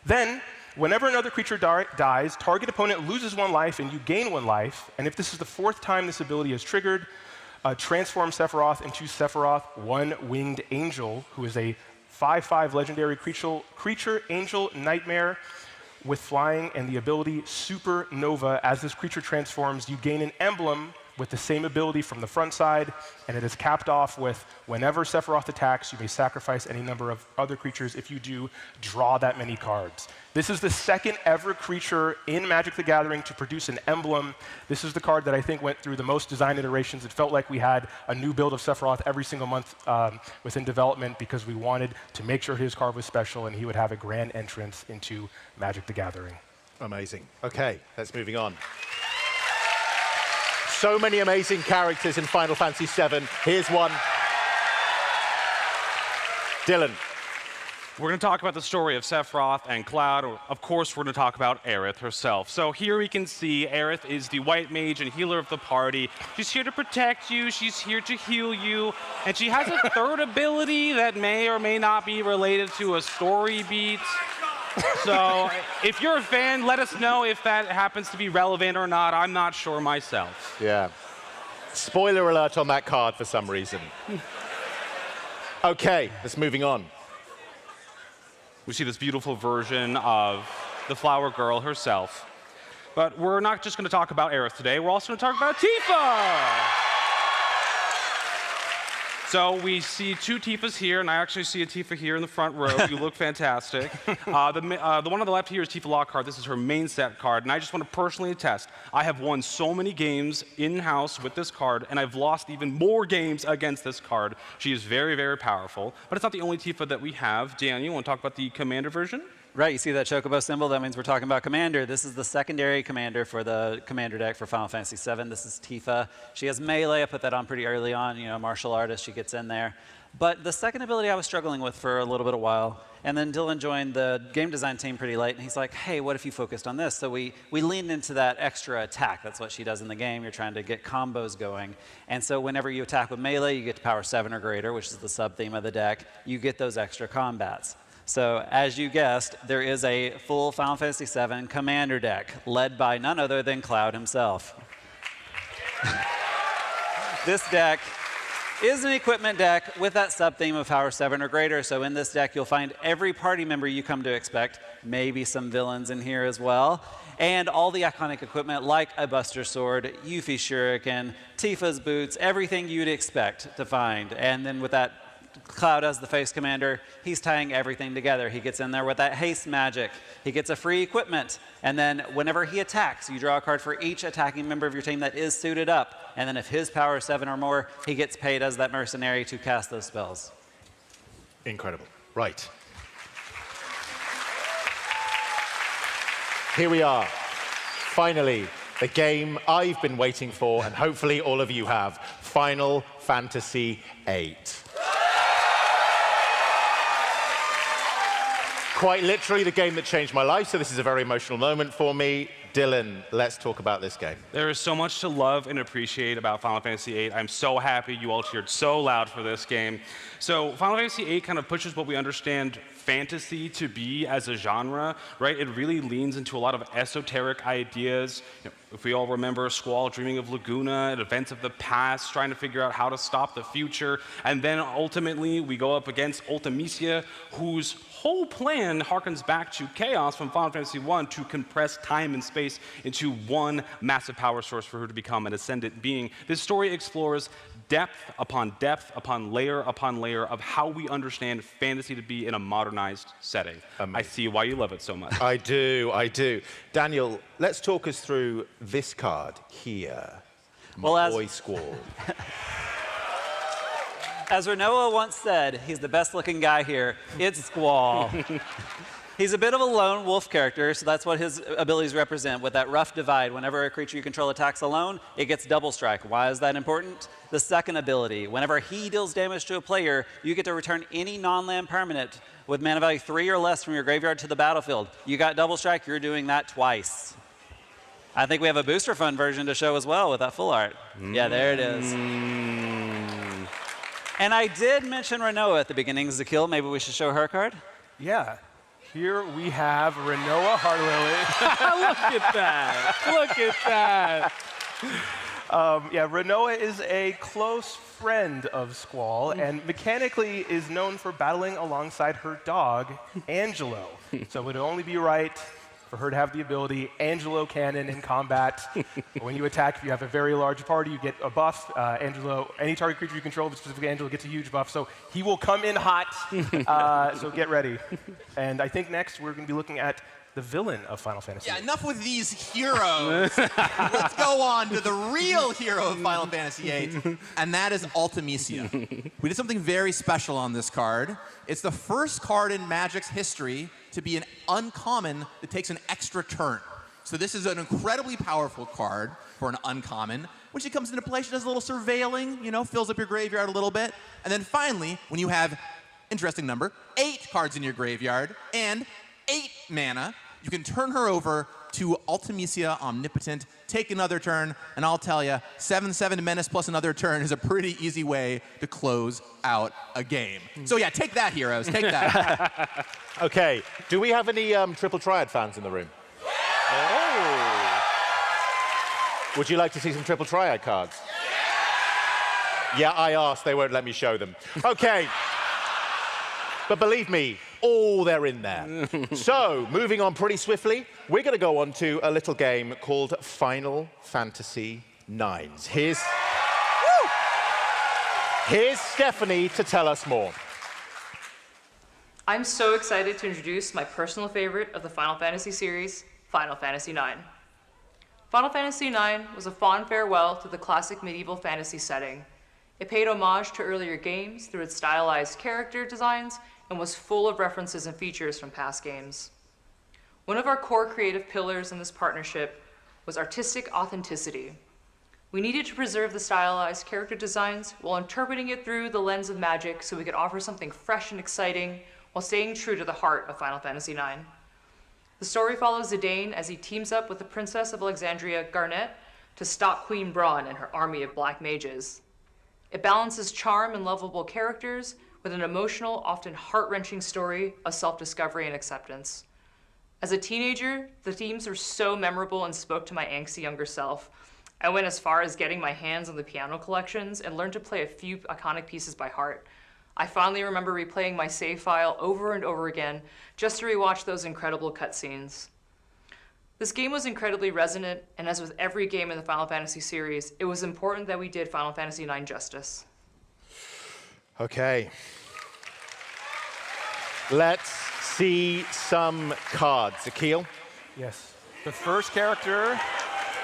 Then, whenever another creature dies, target opponent loses 1 life and you gain 1 life. And if this is the 4th time this ability is triggered, transform Sepharroth into Sepharroth, 1-winged angel, who is a 5/5 legendary creature, angel, nightmare, with flying and the ability Supernova. As this creature transforms, you gain an emblem with the same ability from the front side, and it is capped off with, whenever Sepharroth attacks, you may sacrifice any number of other creatures. If you do, draw that many cards. This is the 2nd ever creature in Magic the Gathering to produce an emblem. This is the card that I think went through the most design iterations. It felt like we had a new build of Sepharroth every single month within development, because we wanted to make sure his card was special and he would have a grand entrance into Magic the Gathering. Amazing. Okay, let's moving on. So many amazing characters in Final Fantasy VII. Here's one. Dylan. We're going to talk about the story of Sephiroth and Cloud. Of course, we're going to talk about Aerith herself. So here we can see Aerith is the white mage and healer of the party. She's here to protect you. She's here to heal you. And she has a 3rd ability that may or may not be related to a story beat. So if you're a fan, let us know if that happens to be relevant or not. I'm not sure myself. Yeah. Spoiler alert on that card for some reason. Okay, let's moving on. We see this beautiful version of the Flower Girl herself. But we're not just going to talk about Aerith today. We're also going to talk about Tifa! So we see 2 Tifas here, and I actually see a Tifa here in the front row. You look fantastic. The one on the left here is Tifa Lockhart. This is her main set card, and I just want to personally attest. I have won so many games in-house with this card, and I've lost even more games against this card. She is very, very powerful, but it's not the only Tifa that we have. Dan, you want to talk about the Commander version? Right, you see that Chocobo symbol? That means we're talking about Commander. This is the secondary Commander for the Commander deck for Final Fantasy VII. This is Tifa. She has melee. I put that on pretty early on. You know, martial artist, she gets in there. But the second ability I was struggling with for a little bit of while. And then Dylan joined the game design team pretty late, and he's like, hey, what if you focused on this? So we leaned into that extra attack. That's what she does in the game. You're trying to get combos going. And so whenever you attack with melee, you get to power 7 or greater, which is the sub-theme of the deck. You get those extra combats. So as you guessed, there is a full Final Fantasy VII Commander deck led by none other than Cloud himself. This deck is an equipment deck with that sub-theme of power 7 or greater. So in this deck, you'll find every party member you come to expect, maybe some villains in here as well, and all the iconic equipment like a Buster Sword, Yuffie Shuriken, Tifa's boots, everything you'd expect to find. And then with that Cloud as the face commander, he's tying everything together. He gets in there with that haste magic. He gets a free equipment. And then whenever he attacks, you draw a card for each attacking member of your team that is suited up. And then if his power is 7 or more, he gets paid as that mercenary to cast those spells. Incredible. Right. Here we are. Finally, the game I've been waiting for, and hopefully all of you have. Final Fantasy VIII. Quite literally the game that changed my life, so this is a very emotional moment for me. Dylan, let's talk about this game. There is so much to love and appreciate about Final Fantasy VIII. I'm so happy you all cheered so loud for this game. So Final Fantasy VIII kind of pushes what we understand fantasy to be as a genre, right? It really leans into a lot of esoteric ideas. If we all remember Squall dreaming of Laguna and events of the past, trying to figure out how to stop the future. And then ultimately, we go up against Ultimia, whose whole plan harkens back to Chaos from Final Fantasy I to compress time and space into one massive power source for her to become an ascendant being. This story explores depth upon layer of how we understand fantasy to be in a modernized setting. I see why you love it so much. I do. Daniel, let's talk us through this card here. My boy Squall. As Renoa once said, he's the best looking guy here. It's Squall. He's a bit of a lone wolf character, so that's what his abilities represent. With that rough divide, whenever a creature you control attacks alone, it gets double strike. Why is that important? The second ability, whenever he deals damage to a player, you get to return any non-land permanent with mana value 3 or less from your graveyard to the battlefield. You got double strike, you're doing that twice. I think we have a booster fund version to show as well with that full art. Yeah, there it is. And I did mention Renoa at the beginning, Zakil. Maybe we should show her card? Yeah. Here we have Renoa Heartlily. Look at that. Look at that. Yeah, Renoa is a close friend of Squall, and mechanically is known for battling alongside her dog, Angelo. So it would only be right for her to have the ability Angelo Cannon in combat. When you attack, if you have a very large party, you get a buff. Angelo, any target creature you control, but specifically Angelo, gets a huge buff. So he will come in hot. So get ready. And I think next we're going to be looking at the villain of Final Fantasy. Yeah, enough with these heroes. Let's go on to the real hero of Final Fantasy VIII, and that is Ultimia. We did something very special on this card. It's the first card in Magic's history to be an uncommon that takes an extra turn. So this is an incredibly powerful card for an uncommon. When she comes into play, she does a little surveilling, you know, fills up your graveyard a little bit. And then finally, when you have, interesting number, 8 cards in your graveyard and 8 mana, you can turn her over to Ultimia Omnipotent, take another turn, and I'll tell you, 7/7 Menace plus another turn is a pretty easy way to close out a game. So yeah, take that, heroes, take that. Okay, do we have any Triple Triad fans in the room? Oh. Would you like to see some Triple Triad cards? Yeah, I asked, they won't let me show them. Okay. But believe me, they're in there. So, moving on pretty swiftly, we're going to go on to a little game called Final Fantasy IX. Here's Stephanie to tell us more. I'm so excited to introduce my personal favorite of the Final Fantasy series, Final Fantasy IX. Final Fantasy IX was a fond farewell to the classic medieval fantasy setting. It paid homage to earlier games through its stylized character designs and was full of references and features from past games. One of our core creative pillars in this partnership was artistic authenticity. We needed to preserve the stylized character designs while interpreting it through the lens of Magic so we could offer something fresh and exciting while staying true to the heart of Final Fantasy IX. The story follows Zidane as he teams up with the Princess of Alexandria, Garnet, to stop Queen Braun and her army of black mages. It balances charm and lovable characters with an emotional, often heart-wrenching story of self-discovery and acceptance. As a teenager, the themes were so memorable and spoke to my angsty younger self. I went as far as getting my hands on the piano collections and learned to play a few iconic pieces by heart. I fondly remember replaying my save file over and over again just to rewatch those incredible cutscenes. This game was incredibly resonant, and as with every game in the Final Fantasy series, it was important that we did Final Fantasy IX justice. Okay. Let's see some cards. Akil? Yes. The first character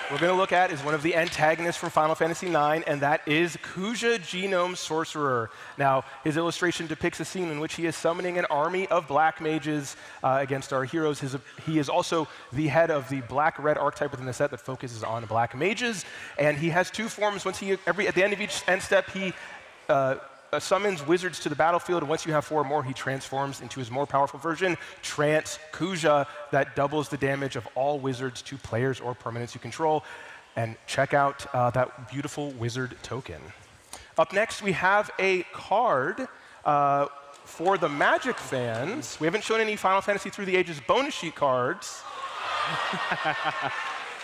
we're going to look at is one of the antagonists from Final Fantasy IX, and that is Kuja, Genome, Sorcerer. Now, his illustration depicts a scene in which he is summoning an army of black mages against our heroes. He is also the head of the black-red archetype within the set that focuses on black mages, and he has 2 forms. At the end of each end step, he summons wizards to the battlefield, and once you have 4 more, he transforms into his more powerful version, Trance Kuja, that doubles the damage of all wizards to players or permanents you control. And check out that beautiful wizard token. Up next, we have a card for the Magic fans, we haven't shown any Final Fantasy Through the Ages bonus sheet cards.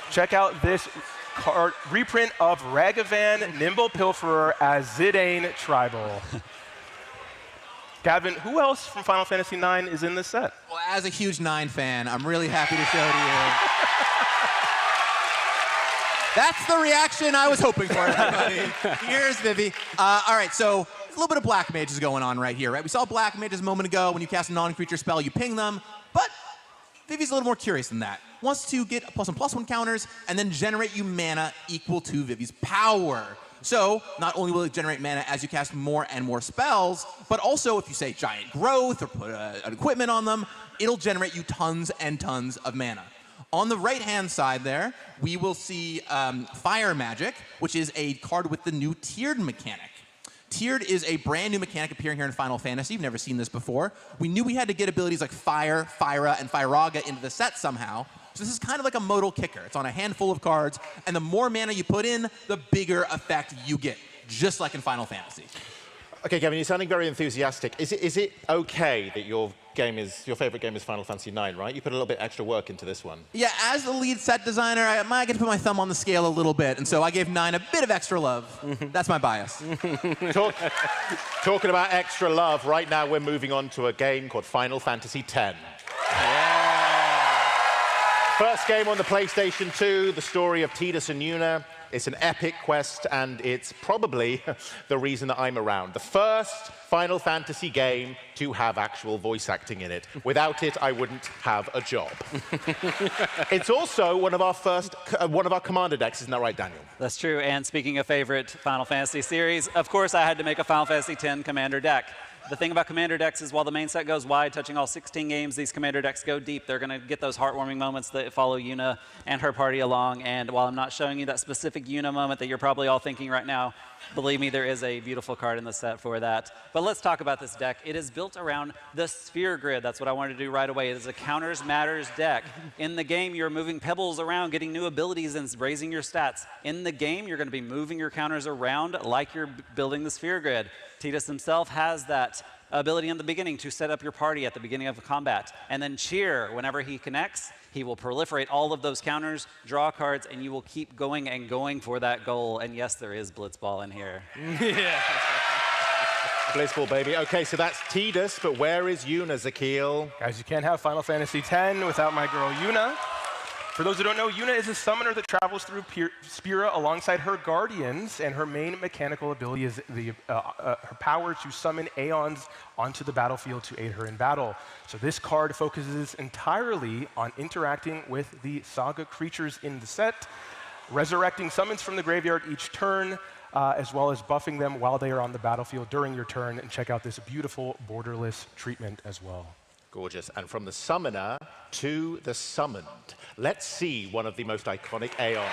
Check out this card reprint of Ragavan, Nimble Pilferer as Zidane Tribal. Gavin, who else from Final Fantasy IX is in this set? Well, as a huge 9 fan, I'm really happy to show to you. That's the reaction I was hoping for, everybody. Here's Vivi. All right, so a little bit of Black Mages going on right here, right? We saw Black Mages a moment ago. When you cast a non-creature spell, you ping them. But Vivi's a little more curious than that. Wants to get +1/+1 counters and then generate you mana equal to Vivi's power. So not only will it generate mana as you cast more and more spells, but also if you say Giant Growth or put an equipment on them, it'll generate you tons and tons of mana. On the right-hand side there, we will see Fire Magic, which is a card with the new tiered mechanic. Tiered is a brand new mechanic appearing here in Final Fantasy. You've never seen this before. We knew we had to get abilities like Fire, Fyra, and Fyraga into the set somehow. So this is kind of like a modal kicker. It's on a handful of cards, and the more mana you put in, the bigger effect you get, just like in Final Fantasy. Okay, Gavin, you're sounding very enthusiastic. Is it okay that your favorite game is Final Fantasy IX, right? You put a little bit extra work into this one. Yeah, as the lead set designer, I might get to put my thumb on the scale a little bit, and so I gave 9 a bit of extra love. That's my bias. Talking about extra love, right now we're moving on to a game called Final Fantasy X. Yeah. First game on the PlayStation 2, the story of Tidus and Yuna. It's an epic quest, and it's probably the reason that I'm around. The first Final Fantasy game to have actual voice acting in it. Without it, I wouldn't have a job. It's also one of our commander decks, isn't that right, Daniel? That's true. And speaking of favorite Final Fantasy series, of course I had to make a Final Fantasy X commander deck. The thing about commander decks is while the main set goes wide, touching all 16 games, these commander decks go deep. They're going to get those heartwarming moments that follow Yuna and her party along. And while I'm not showing you that specific Yuna moment that you're probably all thinking right now, believe me, there is a beautiful card in the set for that. But let's talk about this deck. It is built around the Sphere Grid. That's what I wanted to do right away. It is a counters matters deck. In the game, you're moving pebbles around, getting new abilities and raising your stats. In the game, you're going to be moving your counters around like you're building the Sphere Grid. Tidus himself has that ability in the beginning to set up your party at the beginning of a combat. And then cheer, whenever he connects, he will proliferate all of those counters, draw cards, and you will keep going and going for that goal. And yes, there is Blitzball in here. Yeah. Blitzball, baby. Okay, so that's Tidus, but where is Yuna, Zakil? Guys, you can't have Final Fantasy X without my girl Yuna. For those who don't know, Yuna is a summoner that travels through Spira alongside her guardians, and her main mechanical ability is her power to summon Aeons onto the battlefield to aid her in battle. So this card focuses entirely on interacting with the saga creatures in the set, resurrecting summons from the graveyard each turn, as well as buffing them while they are on the battlefield during your turn. And check out this beautiful borderless treatment as well. Gorgeous. And from the summoner to the summoned, let's see one of the most iconic Aeons.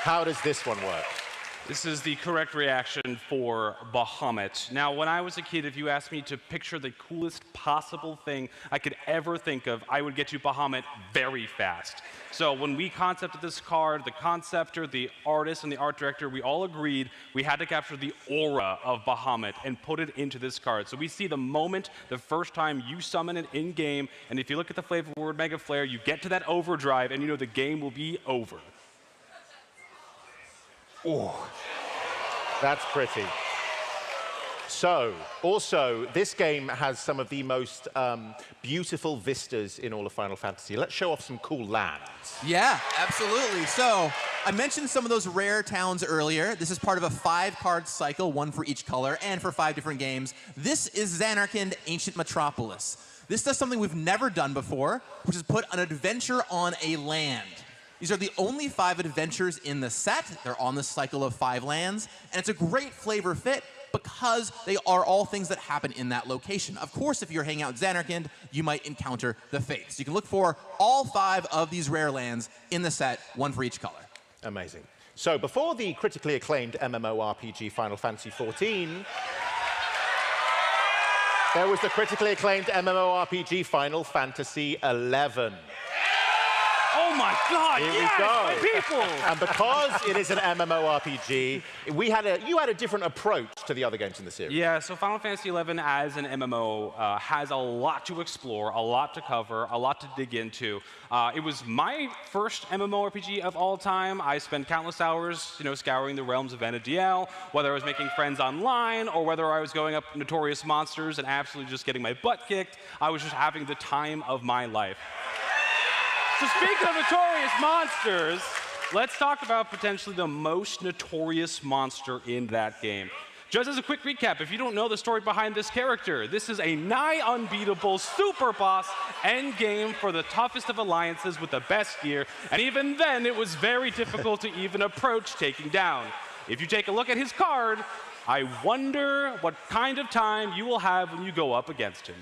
How does this one work? This is the correct reaction for Bahamut. Now, when I was a kid, if you asked me to picture the coolest possible thing I could ever think of, I would get you Bahamut very fast. So when we concepted this card, the conceptor, the artist, and the art director, we all agreed we had to capture the aura of Bahamut and put it into this card. So we see the moment, the first time you summon it in-game, and if you look at the flavor word Mega Flare, you get to that overdrive, and you know the game will be over. Oh, that's pretty. So, also, this game has some of the most beautiful vistas in all of Final Fantasy. Let's show off some cool lands. Yeah, absolutely. So, I mentioned some of those rare towns earlier. This is part of a 5-card cycle, 1 for each color, and for 5 different games. This is Zanarkand Ancient Metropolis. This does something we've never done before, which is put an adventure on a land. These are the only 5 adventures in the set. They're on the cycle of 5 lands, and it's a great flavor fit because they are all things that happen in that location. Of course, if you're hanging out in Zanarkand, you might encounter the Fates. You can look for all 5 of these rare lands in the set, 1 for each color. Amazing. So before the critically acclaimed MMORPG Final Fantasy XIV, there was the critically acclaimed MMORPG Final Fantasy XI. Oh my God! Here Yes, we go. my people. And because it is an MMORPG, you had a different approach to the other games in the series. Yeah, so Final Fantasy XI as an MMO has a lot to explore, a lot to cover, a lot to dig into. It was my first MMORPG of all time. I spent countless hours, scouring the realms of NDL, whether I was making friends online or whether I was going up notorious monsters and absolutely just getting my butt kicked. I was just having the time of my life. So speaking of notorious monsters, let's talk about potentially the most notorious monster in that game. Just as a quick recap, if you don't know the story behind this character, this is a nigh unbeatable super boss endgame for the toughest of alliances with the best gear, and even then it was very difficult to even approach taking down. If you take a look at his card, I wonder what kind of time you will have when you go up against him.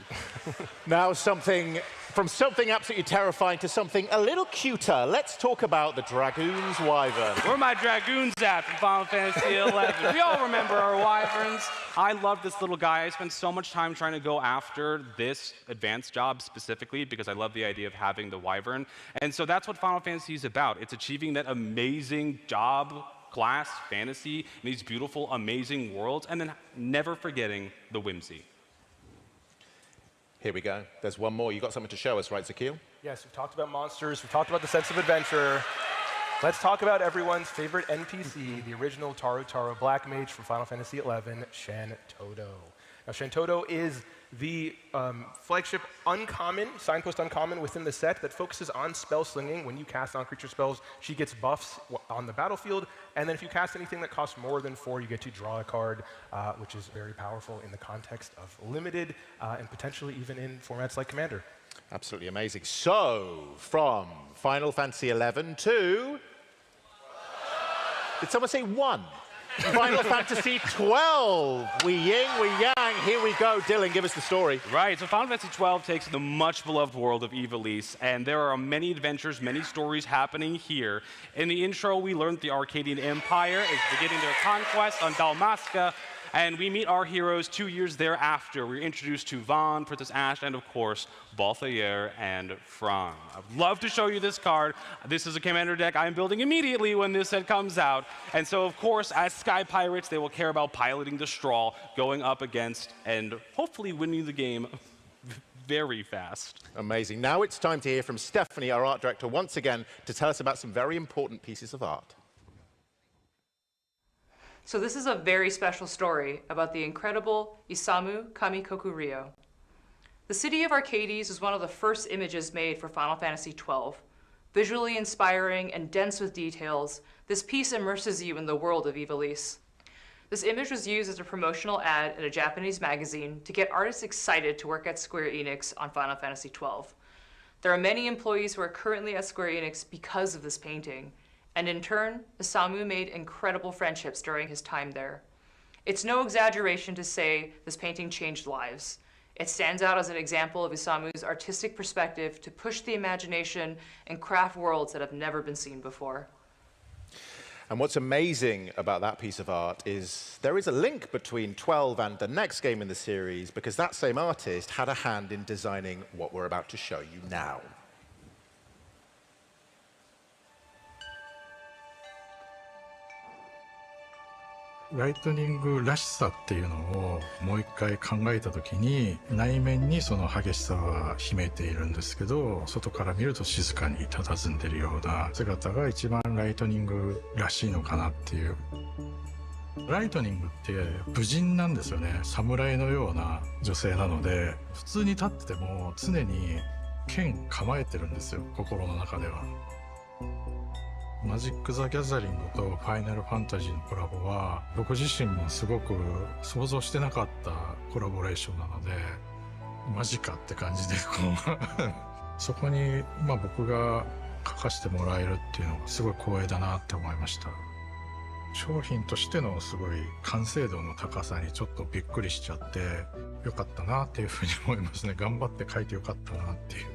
Now from something absolutely terrifying to something a little cuter. Let's talk about the Dragoon's Wyvern. Where are my Dragoons at from Final Fantasy XI? We all remember our Wyverns. I love this little guy. I spent so much time trying to go after this advanced job specifically because I love the idea of having the Wyvern. And so that's what Final Fantasy is about. It's achieving that amazing job, class, fantasy, in these beautiful, amazing worlds, and then never forgetting the whimsy. Here we go. There's one more. You got something to show us, right, Zakil? Yes, we've talked about monsters, we've talked about the sense of adventure. Let's talk about everyone's favorite NPC, the original Taro Black Mage from Final Fantasy XI, Shento. Now, Shento is the flagship uncommon, signpost uncommon within the set that focuses on spell slinging. When you cast on-creature spells, she gets buffs on the battlefield, and then if you cast anything that costs more than 4, you get to draw a card, which is very powerful in the context of limited, and potentially even in formats like Commander. Absolutely amazing. So, from Final Fantasy XI to... Did someone say 1? Final Fantasy 12. We yin, we yang. Here we go. Dylan, give us the story. Right, so Final Fantasy 12 takes the much beloved world of Ivalice, and there are many adventures, many stories happening here. In the intro, we learned that the Arcadian Empire is beginning their conquest on Dalmasca, and we meet our heroes 2 years thereafter. We're introduced to Vaughn, Princess Ashe, and of course, Balthayer and Fran. I'd love to show you this card. This is a commander deck I'm building immediately when this set comes out. And so, of course, as Sky Pirates, they will care about piloting the Straw, going up against, and hopefully winning the game very fast. Amazing. Now it's time to hear from Stephanie, our art director, once again, to tell us about some very important pieces of art. So this is a very special story about the incredible Isamu Kamikoku Ryo. The city of Arcades was one of the first images made for Final Fantasy XII. Visually inspiring and dense with details, this piece immerses you in the world of Ivalice. This image was used as a promotional ad in a Japanese magazine to get artists excited to work at Square Enix on Final Fantasy XII. There are many employees who are currently at Square Enix because of this painting, and in turn, Isamu made incredible friendships during his time there. It's no exaggeration to say this painting changed lives. It stands out as an example of Isamu's artistic perspective to push the imagination and craft worlds that have never been seen before. And what's amazing about that piece of art is there is a link between 12 and the next game in the series, because that same artist had a hand in designing what we're about to show you now.ライトニングらしさっていうのをもう一回考えた時に、内面にその激しさは秘めているんですけど、外から見ると静かに佇んでるような姿が一番ライトニングらしいのかなっていう。ライトニングって武人なんですよね。侍のような女性なので、普通に立ってても常に剣構えてるんですよ、心の中では。マジック・ザ・ギャザリングとファイナル・ファンタジーのコラボは、僕自身もすごく想像してなかったコラボレーションなので、マジかって感じでそこに僕が書かせてもらえるっていうのがすごい光栄だなって思いました。商品としてのすごい完成度の高さにちょっとびっくりしちゃって、よかったなっていうふうに思いますね。頑張って書いてよかったなっていう。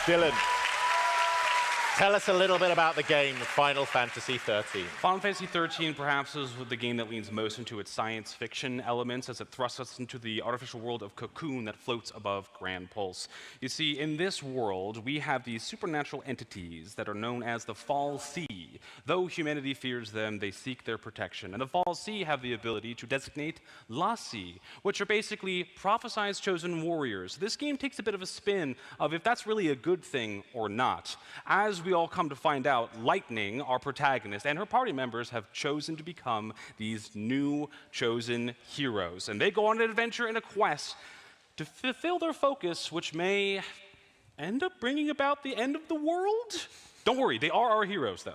Dylan, Tell us a little bit about the game, Final Fantasy XIII. Final Fantasy XIII perhaps is the game that leans most into its science fiction elements as it thrusts us into the artificial world of Cocoon that floats above Grand Pulse. You see, in this world, we have these supernatural entities that are known as the Fall Sea. Though humanity fears them, they seek their protection. And the Fall Sea have the ability to designate Lassie, which are basically prophesized chosen warriors. This game takes a bit of a spin of if that's really a good thing or not. As we all come to find out, Lightning, our protagonist, and her party members have chosen to become these new chosen heroes. And they go on an adventure and a quest to fulfill their focus, which may end up bringing about the end of the world. Don't worry, they are our heroes, though.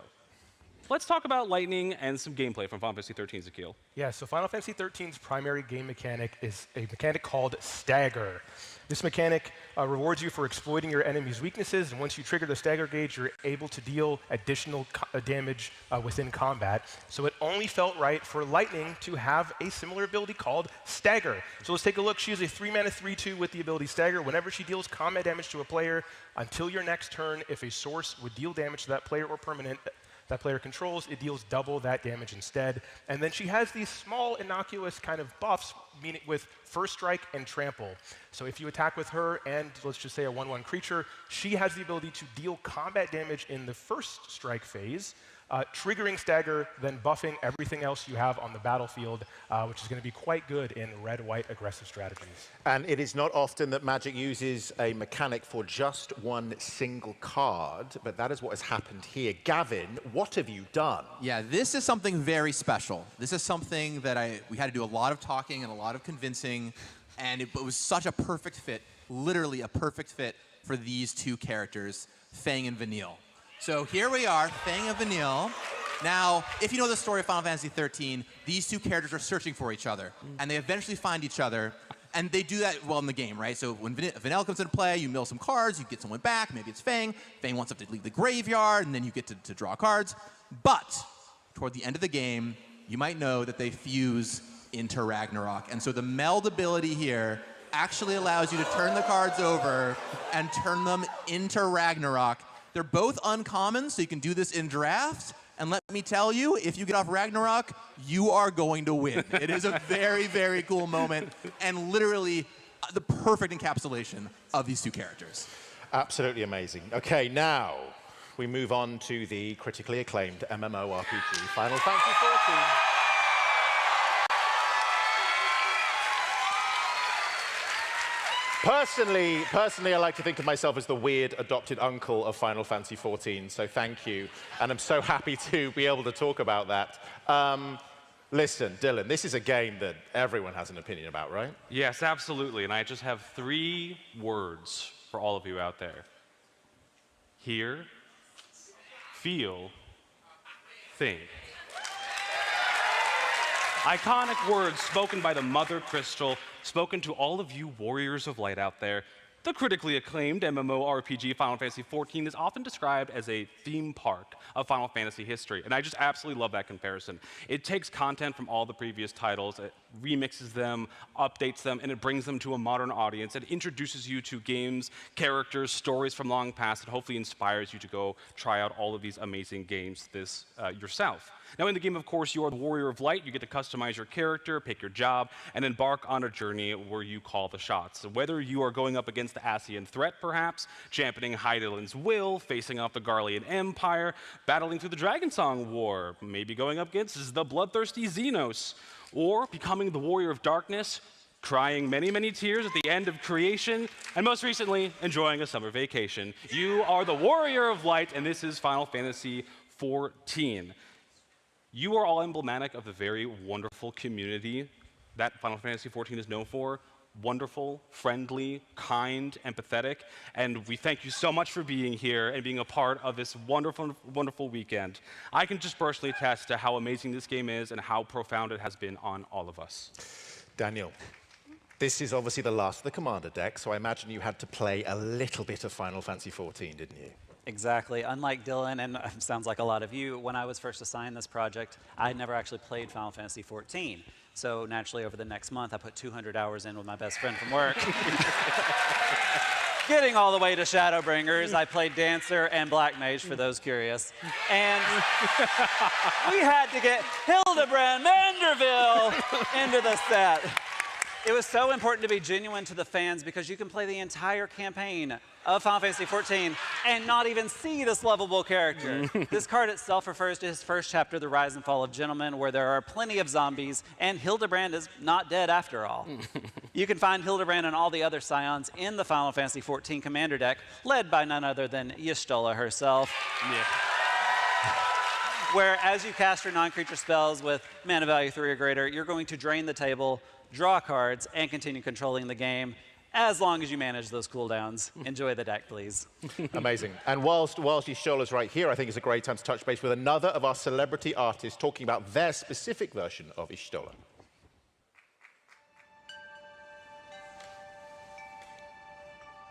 Let's talk about Lightning and some gameplay from Final Fantasy XIII, Zakil. Yeah, so Final Fantasy XIII's primary game mechanic is a mechanic called Stagger. This mechanic rewards you for exploiting your enemy's weaknesses, and once you trigger the Stagger gauge, you're able to deal additional damage within combat. So it only felt right for Lightning to have a similar ability called Stagger. So let's take a look. She is a 3-mana 3/2 with the ability Stagger. Whenever she deals combat damage to a player, until your next turn, if a source would deal damage to that player or permanent that player controls, it deals double that damage instead. And then she has these small, innocuous kind of buffs, meaning with First Strike and Trample. So if you attack with her and, let's just say, a 1/1 creature, she has the ability to deal combat damage in the First Strike phase, triggering Stagger, then buffing everything else you have on the battlefield, which is going to be quite good in red-white aggressive strategies. And it is not often that Magic uses a mechanic for just one single card, but that is what has happened here. Gavin, what have you done? Yeah, this is something very special. This is something that we had to do a lot of talking and a lot of convincing, and it was such a perfect fit, literally a perfect fit for these two characters, Fang and Vanille. So here we are, Fang and Vanille. Now, if you know the story of Final Fantasy XIII, these two characters are searching for each other, and they eventually find each other, and they do that well in the game, right? So when Vanille comes into play, you mill some cards, you get someone back, maybe it's Fang. Fang wants to leave the graveyard, and then you get to draw cards. But toward the end of the game, you might know that they fuse into Ragnarok. And so the meld ability here actually allows you to turn the cards over and turn them into Ragnarok. They're both uncommon, so you can do this in drafts. And let me tell you, if you get off Ragnarok, you are going to win. It is a very, very cool moment, and literally the perfect encapsulation of these two characters. Absolutely amazing. Okay, now we move on to the critically acclaimed MMORPG, Final Fantasy XIV. Personally, I like to think of myself as the weird adopted uncle of Final Fantasy XIV, so thank you. And I'm so happy to be able to talk about that. Listen, Dylan, this is a game that everyone has an opinion about, right? Yes, absolutely. And I just have 3 words for all of you out there. Hear, feel, think. Iconic words spoken by the Mother Crystal, spoken to all of you warriors of light out there. The critically acclaimed MMORPG Final Fantasy XIV is often described as a theme park of Final Fantasy history, and I just absolutely love that comparison. It takes content from all the previous titles, it remixes them, updates them, and it brings them to a modern audience. It introduces you to games, characters, stories from long past, and hopefully inspires you to go try out all of these amazing games yourself. Now, in the game, of course, you are the Warrior of Light. You get to customize your character, pick your job, and embark on a journey where you call the shots. So whether you are going up against the Ascian threat, perhaps, championing Hydaelyn's will, facing off the Garlean Empire, battling through the Dragonsong War, maybe going up against the bloodthirsty Xenos, or becoming the Warrior of Darkness, crying many, many tears at the end of creation, and most recently, enjoying a summer vacation. You are the Warrior of Light, and this is Final Fantasy XIV. You are all emblematic of the very wonderful community that Final Fantasy XIV is known for. Wonderful, friendly, kind, empathetic, and we thank you so much for being here and being a part of this wonderful, wonderful weekend. I can just personally attest to how amazing this game is and how profound it has been on all of us. Daniel, this is obviously the last of the Commander deck, so I imagine you had to play a little bit of Final Fantasy XIV, didn't you? Exactly. Unlike Dylan, and sounds like a lot of you, when I was first assigned this project, I had never actually played Final Fantasy XIV. So naturally, over the next month, I put 200 hours in with my best friend from work. getting all the way to Shadowbringers. I played Dancer and Black Mage for those curious. And we had to get Hildebrand Manderville into the set. It was so important to be genuine to the fans because you can play the entire campaign of Final Fantasy XIV and not even see this lovable character. This card itself refers to his first chapter, The Rise and Fall of Gentlemen, where there are plenty of zombies, and Hildebrand is not dead after all. You can find Hildebrand and all the other scions in the Final Fantasy XIV Commander deck, led by none other than Y'shtola herself. Yeah. Where as you cast your non-creature spells with mana value 3 or greater, you're going to drain the table, draw cards, and continue controlling the game, as long as you manage those cooldowns. Enjoy the deck, please. Amazing. And whilst Y'shtola's right here, I think it's a great time to touch base with another of our celebrity artists talking about their specific version of Y'shtola.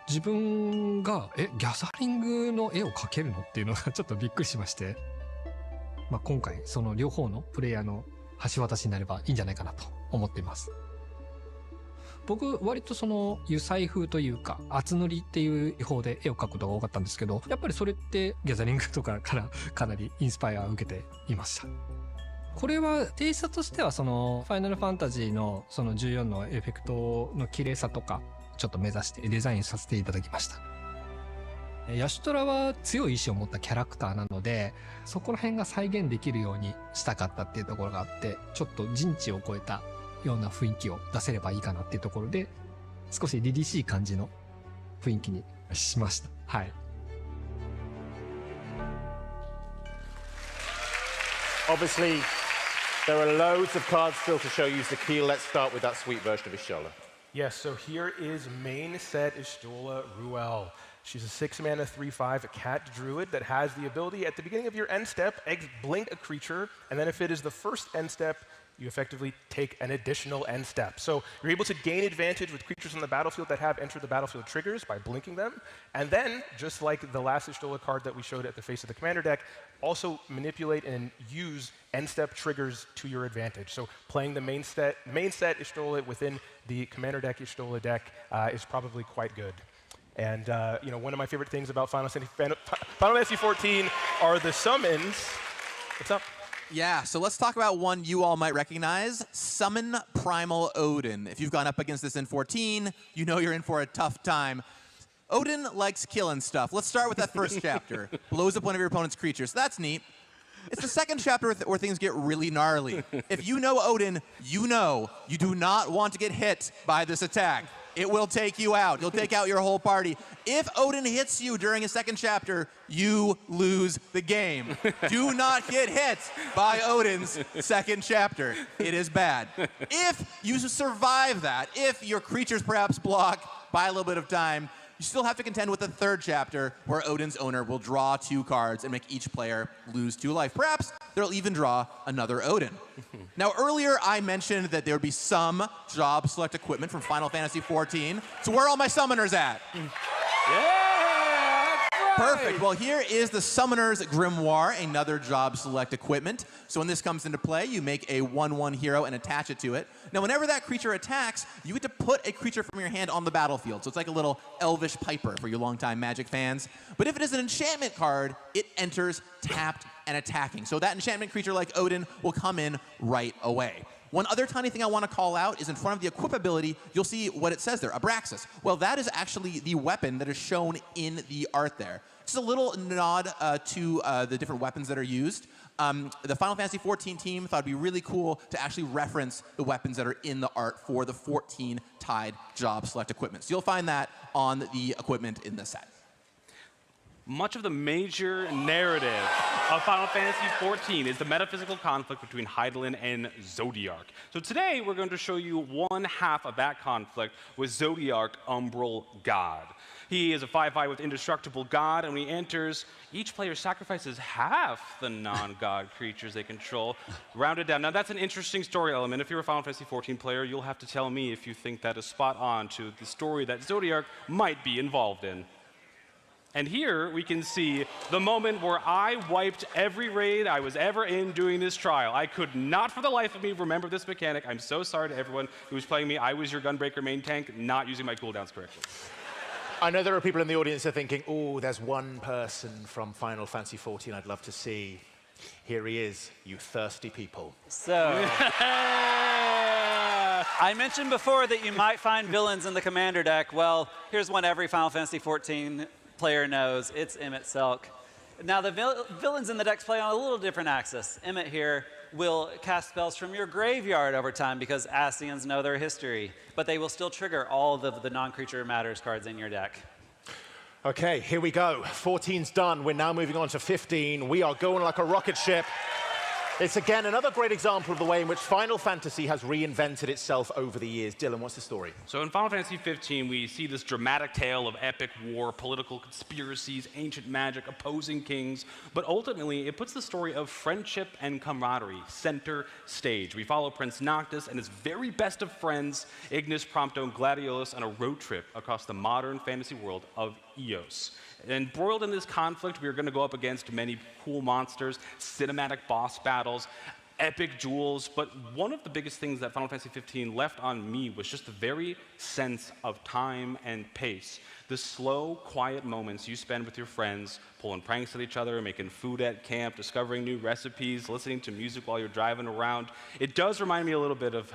自分がギャザリングの絵を描けるのっていうのがちょっとびっくりしまして、今回その両方のプレイヤーの橋渡しになればいいんじゃないかなと思っています。僕割とその油彩風というか厚塗りっていう方で絵を描くことが多かったんですけど、やっぱりそれってギャザリングとかからかなりインスパイアを受けていました。これはテイストとしてはそのファイナルファンタジーのその14のエフェクトの綺麗さとかちょっと目指してデザインさせていただきました。ヤシュトラは強い意志を持ったキャラクターなので、そこら辺が再現できるようにしたかったっていうところがあって、ちょっと人知を超えたような雰囲気を出せればいいかなっていうところで、少し凛々しい感じの雰囲気にしました。はい。Obviously, there are loads of cards still to show you, Zakil. Let's start with that sweet version of Y'shtola. Yes, so here is main set Y'shtola Ruel. She's a 6-mana 3/5 cat druid that has the ability at the beginning of your end step, blink a creature, and then if it is the first end step, you effectively take an additional end step. So you're able to gain advantage with creatures on the battlefield that have enter the battlefield triggers by blinking them. And then, just like the last Y'shtola card that we showed at the face of the commander deck, also manipulate and use end step triggers to your advantage. So playing the main set Y'shtola within the commander deck Y'shtola deck is probably quite good. And you know, one of my favorite things about Final Fantasy XIV are the summons. What's up? Yeah, so let's talk about one you all might recognize, Summon Primal Odin. If you've gone up against this in 14, you know you're in for a tough time. Odin likes killing stuff. Let's start with that first chapter. Blows up one of your opponent's creatures. That's neat. It's the second chapter where things get really gnarly. If you know Odin, you know you do not want to get hit by this attack. It will take you out. You'll take out your whole party. If Odin hits you during a second chapter, you lose the game. Do not get hit by Odin's second chapter. It is bad. If you survive that, if your creatures perhaps block by a little bit of time, you still have to contend with the third chapter where Odin's owner will draw 2 cards and make each player lose 2 life. Perhaps they'll even draw another Odin. Now, earlier I mentioned that there would be some job select equipment from Final Fantasy XIV. So where are all my summoners at? Yeah! Perfect. Well, here is the Summoner's Grimoire, another job select equipment. So when this comes into play, you make a 1/1 hero and attach it to it. Now, whenever that creature attacks, you get to put a creature from your hand on the battlefield. So it's like a little elvish piper for your longtime Magic fans. But if it is an enchantment card, it enters tapped and attacking. So that enchantment creature like Odin will come in right away. One other tiny thing I want to call out is in front of the equip ability, you'll see what it says there, Abraxas. Well, that is actually the weapon that is shown in the art there. Just a little nod to the different weapons that are used. The Final Fantasy XIV team thought it'd be really cool to actually reference the weapons that are in the art for the 14 tied job select equipment. So you'll find that on the equipment in the set. Much of the major narrative of Final Fantasy XIV is the metaphysical conflict between Hydaelyn and Zodiark. So today, we're going to show you one half of that conflict with Zodiark, Umbral God. He is a 5/5 with Indestructible God, and when he enters, each player sacrifices half the non-God creatures they control, rounded down. Now, that's an interesting story element. If you're a Final Fantasy XIV player, you'll have to tell me if you think that is spot on to the story that Zodiark might be involved in. And here we can see the moment where I wiped every raid I was ever in doing this trial. I could not for the life of me remember this mechanic. I'm so sorry to everyone who was playing me. I was your Gunbreaker main tank, not using my cooldowns correctly. I know there are people in the audience that are thinking, oh, there's one person from Final Fantasy XIV I'd love to see. Here he is, you thirsty people. So, I mentioned before that you might find villains in the Commander deck. Well, here's one every Final Fantasy XIV player knows. It's Emmett Selk. Now, the villains in the decks play on a little different axis. Emmett here will cast spells from your graveyard over time because Ascians know their history, but they will still trigger all of the non-creature matters cards in your deck. Okay, here we go. 14's done. We're now moving on to 15. We are going like a rocket ship. It's again another great example of the way in which Final Fantasy has reinvented itself over the years. Dylan, what's the story? So in Final Fantasy XV, we see this dramatic tale of epic war, political conspiracies, ancient magic, opposing kings, but ultimately it puts the story of friendship and camaraderie center stage. We follow Prince Noctis and his very best of friends, Ignis, Prompto, and Gladiolus, on a road trip across the modern fantasy world of Eos. And embroiled in this conflict, we are going to go up against many cool monsters, cinematic boss battles, epic duels, but one of the biggest things that Final Fantasy XV left on me was just the very sense of time and pace. The slow, quiet moments you spend with your friends, pulling pranks at each other, making food at camp, discovering new recipes, listening to music while you're driving around. It does remind me a little bit of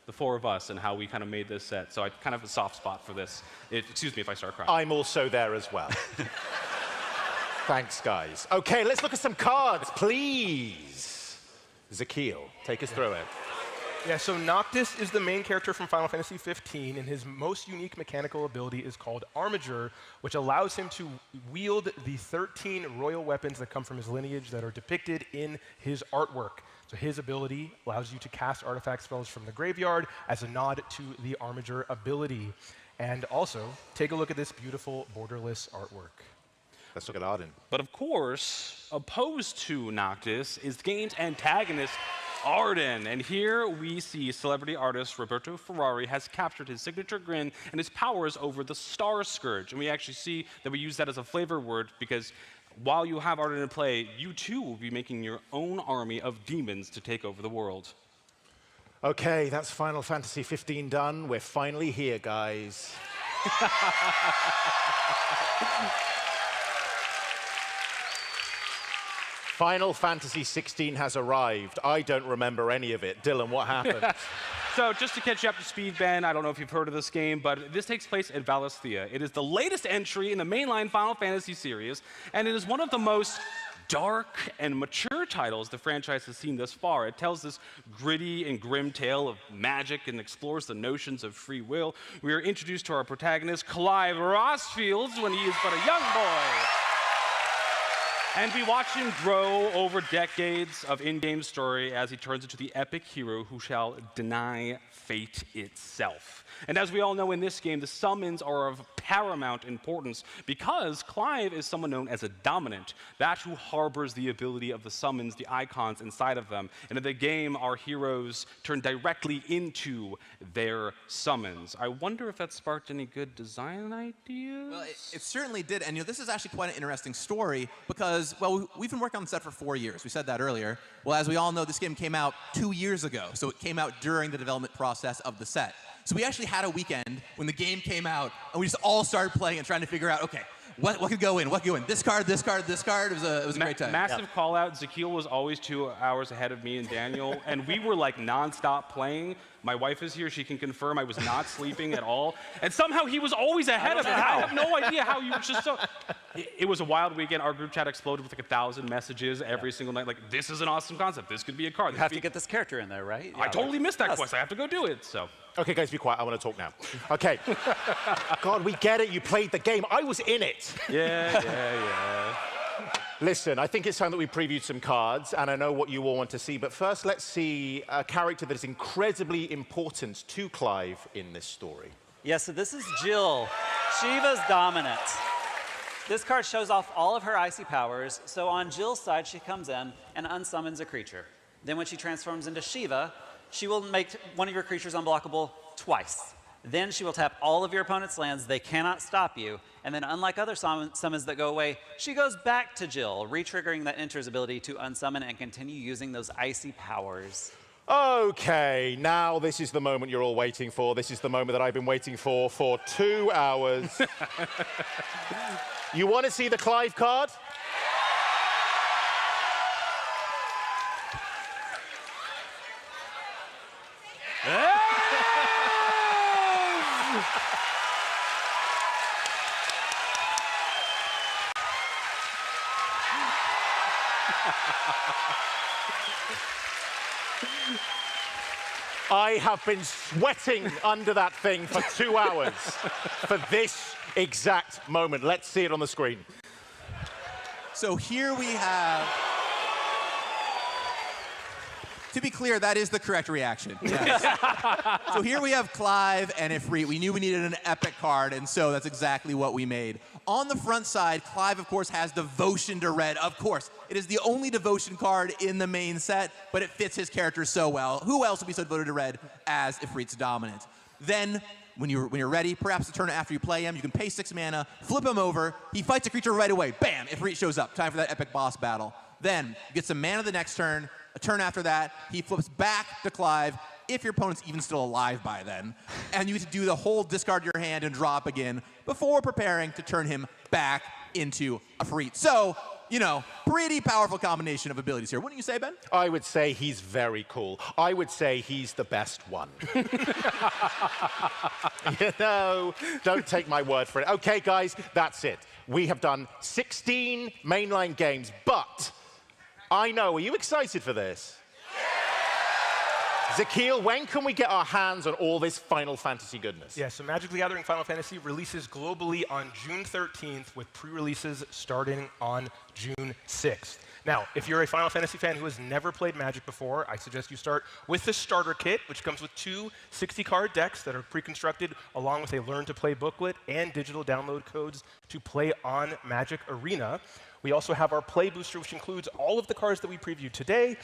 the four of us and how we kind of made this set. So I kind of have a soft spot for this. Excuse me if I start crying. I'm also there as well. Thanks, guys. Okay, let's look at some cards, please. Zakiel, take us through it. Yeah, so Noctis is the main character from Final Fantasy XV, and his most unique mechanical ability is called Armiger, which allows him to wield the 13 royal weapons that come from his lineage that are depicted in his artwork. So his ability allows you to cast artifact spells from the graveyard as a nod to the Armiger ability. And also, take a look at this beautiful borderless artwork. Let's look at Arden. But of course, opposed to Noctis is the game's antagonist, Arden. And here we see celebrity artist Roberto Ferrari has captured his signature grin and his powers over the Star Scourge. And we actually see that we use that as a flavor word because while you have Arden in play, you too will be making your own army of demons to take over the world. Okay, that's Final Fantasy XV done. We're finally here, guys. Final Fantasy XVI has arrived. I don't remember any of it. Dylan, what happened? So just to catch you up to speed, Ben, I don't know if you've heard of this game, but this takes place at Valisthea. It is the latest entry in the mainline Final Fantasy series, and it is one of the most dark and mature titles the franchise has seen thus far. It tells this gritty and grim tale of magic and explores the notions of free will. We are introduced to our protagonist, Clive Rossfields, when he is but a young boy. And we watch him grow over decades of in-game story as he turns into the epic hero who shall deny fate itself. And as we all know in this game, the summons are of paramount importance because Clive is someone known as a dominant, that who harbors the ability of the summons, the icons inside of them. And in the game, our heroes turn directly into their summons. I wonder if that sparked any good design ideas? Well, it certainly did. And this is actually quite an interesting story because, well, we've been working on the set for 4 years. We said that earlier. Well, as we all know, this game came out 2 years ago. So it came out during the development process of the set. So we actually had a weekend when the game came out, and we just all started playing and trying to figure out, okay, what could go in, what could go in? This card, this card, this card. It was a great time. Massive call out. Zakiel was always 2 hours ahead of me and Daniel, and we were like nonstop playing. My wife is here. She can confirm I was not sleeping at all. And somehow he was always ahead of me. I have no idea how you were just so... It was a wild weekend. Our group chat exploded with like 1,000 messages every single night. Like, this is an awesome concept. This could be a card. You have to get this character in there, right? I totally missed that quest. I have to go do it, so... Okay, guys, be quiet. I want to talk now. Okay. God, we get it. You played the game. I was in it. Yeah. Listen, I think it's time that we previewed some cards, and I know what you all want to see, but first let's see a character that is incredibly important to Clive in this story. Yeah, so this is Jill, Shiva's dominant. This card shows off all of her icy powers, so on Jill's side, she comes in and unsummons a creature. Then when she transforms into Shiva, she will make one of your creatures unblockable twice. Then she will tap all of your opponent's lands. They cannot stop you. And then unlike other summons that go away, she goes back to Jill, re-triggering that Enter's ability to unsummon and continue using those icy powers. Okay, now this is the moment you're all waiting for. This is the moment that I've been waiting for 2 hours. You want to see the Clive card? I have been sweating under that thing for 2 hours for this exact moment. Let's see it on the screen. So here we have... To be clear, that is the correct reaction. Yes. So here we have Clive and Ifrit. We knew we needed an epic card, and so that's exactly what we made. On the front side, Clive, of course, has Devotion to Red. Of course, it is the only Devotion card in the main set, but it fits his character so well. Who else would be so devoted to Red as Ifrit's Dominant? Then, when you're ready, perhaps the turn after you play him, you can pay 6 mana, flip him over, he fights a creature right away. Bam! Ifrit shows up. Time for that epic boss battle. Then, you get some mana the next turn. A turn after that, he flips back to Clive, if your opponent's even still alive by then, and you get to do the whole discard your hand and drop again before preparing to turn him back into a Ifrit. So, you know, pretty powerful combination of abilities here. Wouldn't you say, Ben? I would say he's very cool. I would say he's the best one. You know, don't take my word for it. Okay, guys, that's it. We have done 16 mainline games, but I know, are you excited for this? Zakil, when can we get our hands on all this Final Fantasy goodness? Yeah, so Magic the Gathering Final Fantasy releases globally on June 13th, with pre-releases starting on June 6th. Now, if you're a Final Fantasy fan who has never played Magic before, I suggest you start with the starter kit, which comes with 2 60-card decks that are pre-constructed, along with a learn-to-play booklet and digital download codes to play on Magic Arena. We also have our Play Booster, which includes all of the cards that we previewed today,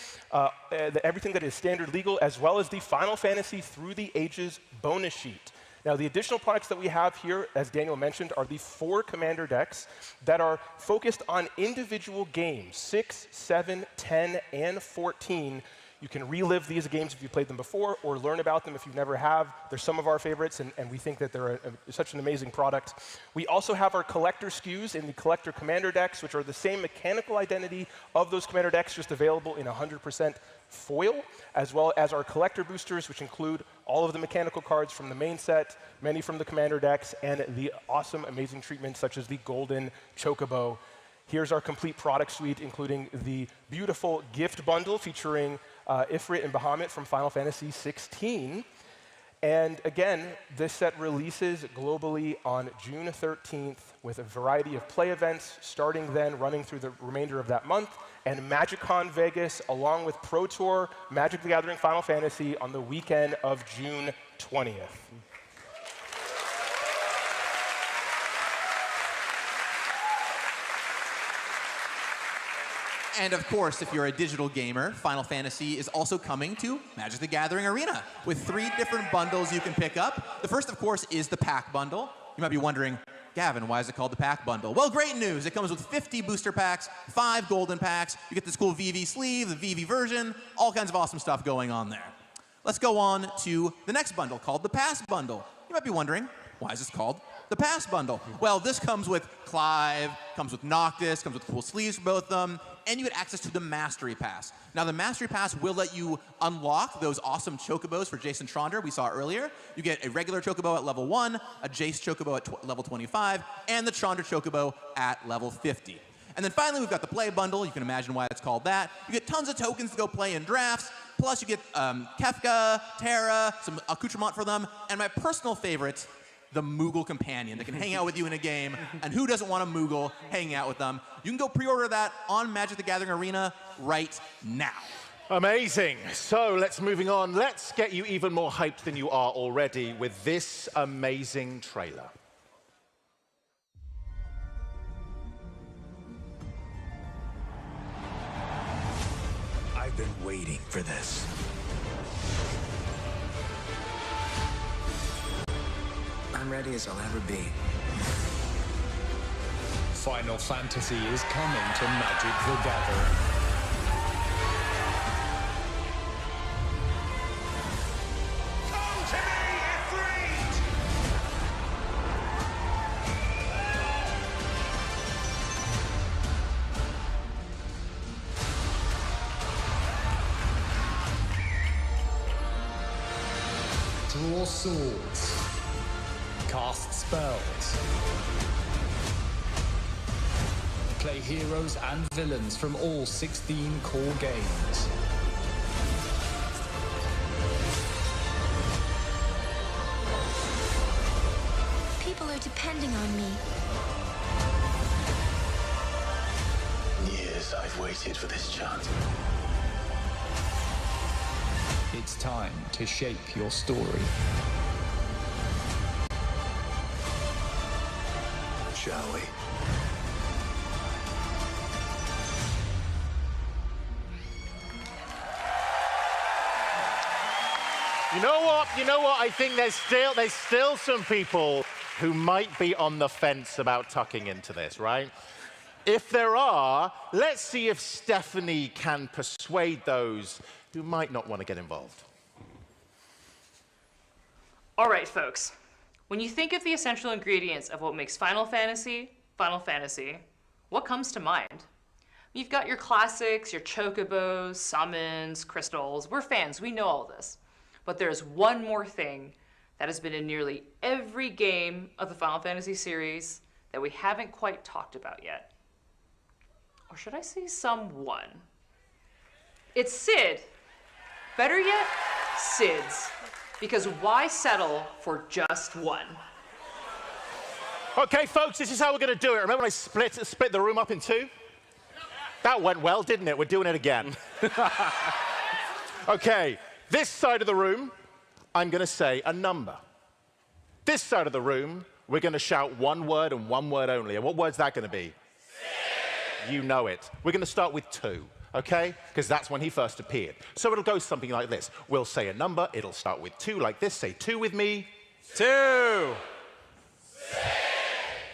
everything that is standard legal, as well as the Final Fantasy Through the Ages bonus sheet. Now, the additional products that we have here, as Daniel mentioned, are the 4 Commander decks that are focused on individual games, 6, 7, 10, and 14. You can relive these games if you played them before, or learn about them if you never have. They're some of our favorites, and we think that they're such an amazing product. We also have our collector SKUs in the collector commander decks, which are the same mechanical identity of those commander decks, just available in 100% foil, as well as our collector boosters, which include all of the mechanical cards from the main set, many from the commander decks, and the awesome, amazing treatments such as the golden Chocobo. Here's our complete product suite, including the beautiful gift bundle featuring Ifrit and Bahamut from Final Fantasy XVI. And again, this set releases globally on June 13th with a variety of play events, starting then, running through the remainder of that month, and MagicCon Vegas, along with Pro Tour Magic the Gathering Final Fantasy on the weekend of June 20th. And of course, if you're a digital gamer, Final Fantasy is also coming to Magic the Gathering Arena with 3 different bundles you can pick up. The first, of course, is the pack bundle. You might be wondering, Gavin, why is it called the pack bundle? Well, great news. It comes with 50 booster packs, 5 golden packs. You get this cool VV sleeve, the VV version, all kinds of awesome stuff going on there. Let's go on to the next bundle called the Pass bundle. You might be wondering, why is this called the Pass bundle? Well, this comes with Clive, comes with Noctis, comes with cool sleeves for both of them, and you get access to the Mastery Pass. Now, the Mastery Pass will let you unlock those awesome Chocobos for Jason Tronder we saw earlier. You get a regular Chocobo at level 1, a Jace Chocobo at level 25, and the Tronder Chocobo at level 50. And then finally, we've got the Play Bundle. You can imagine why it's called that. You get tons of tokens to go play in drafts, plus you get Kefka, Terra, some accoutrement for them, and my personal favorite, the Moogle companion that can hang out with you in a game, and who doesn't want a Moogle hanging out with them? You can go pre-order that on Magic the Gathering Arena right now. Amazing. So let's moving on. Let's get you even more hyped than you are already with this amazing trailer. I've been waiting for this. I'm ready as I'll ever be. Final Fantasy is coming to Magic the Gathering. draw swords, cast spells, play heroes and villains from all 16 core games. People are depending on me. Years I've waited for this chance. It's time to shape your story. Shall we? You know what? You know what? I think there's still some people who might be on the fence about tucking into this, right? If there are, let's see if Stephanie can persuade those who might not want to get involved. All right, folks. When you think of the essential ingredients of what makes Final Fantasy, what comes to mind? You've got your classics, your chocobos, summons, crystals. We're fans, we know all this. But there's one more thing that has been in nearly every game of the Final Fantasy series that we haven't quite talked about yet. Or should I say someone? It's Sid. Better yet, Sids. Because why settle for just one? Okay, folks, this is how we're going to do it. Remember when I split the room up in two? That went well, didn't it? We're doing it again. Okay, this side of the room, I'm going to say a number. This side of the room, we're going to shout one word and one word only. And what word's that going to be? You know it. We're going to start with 2, okay? Because that's when he first appeared. So it'll go something like this. We'll say a number. It'll start with 2 like this. Say 2 with me. 2.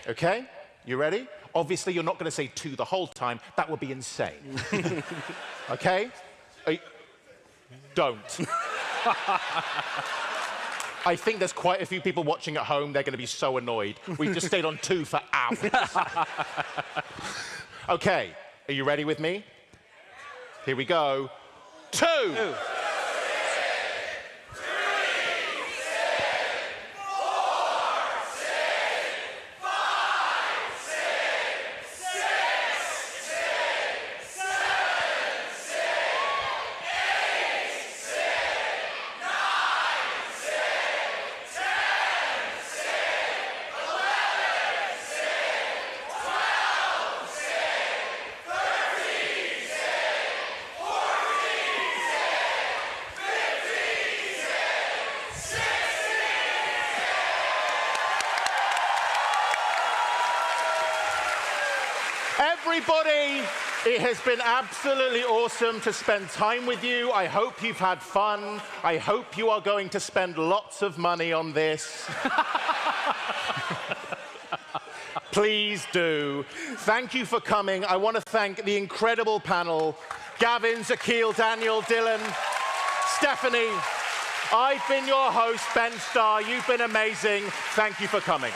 Okay? You ready? Obviously, you're not going to say 2 the whole time. That would be insane. Okay? Don't. I think there's quite a few people watching at home. They're going to be so annoyed. We've just stayed on 2 for hours. Okay, are you ready with me? Here we go. 2. 2. Everybody, it has been absolutely awesome to spend time with you. I hope you've had fun. I hope you are going to spend lots of money on this. Please do. Thank you for coming. I want to thank the incredible panel, Gavin, Zakil, Daniel, Dylan, Stephanie. I've been your host, Ben Starr. You've been amazing. Thank you for coming.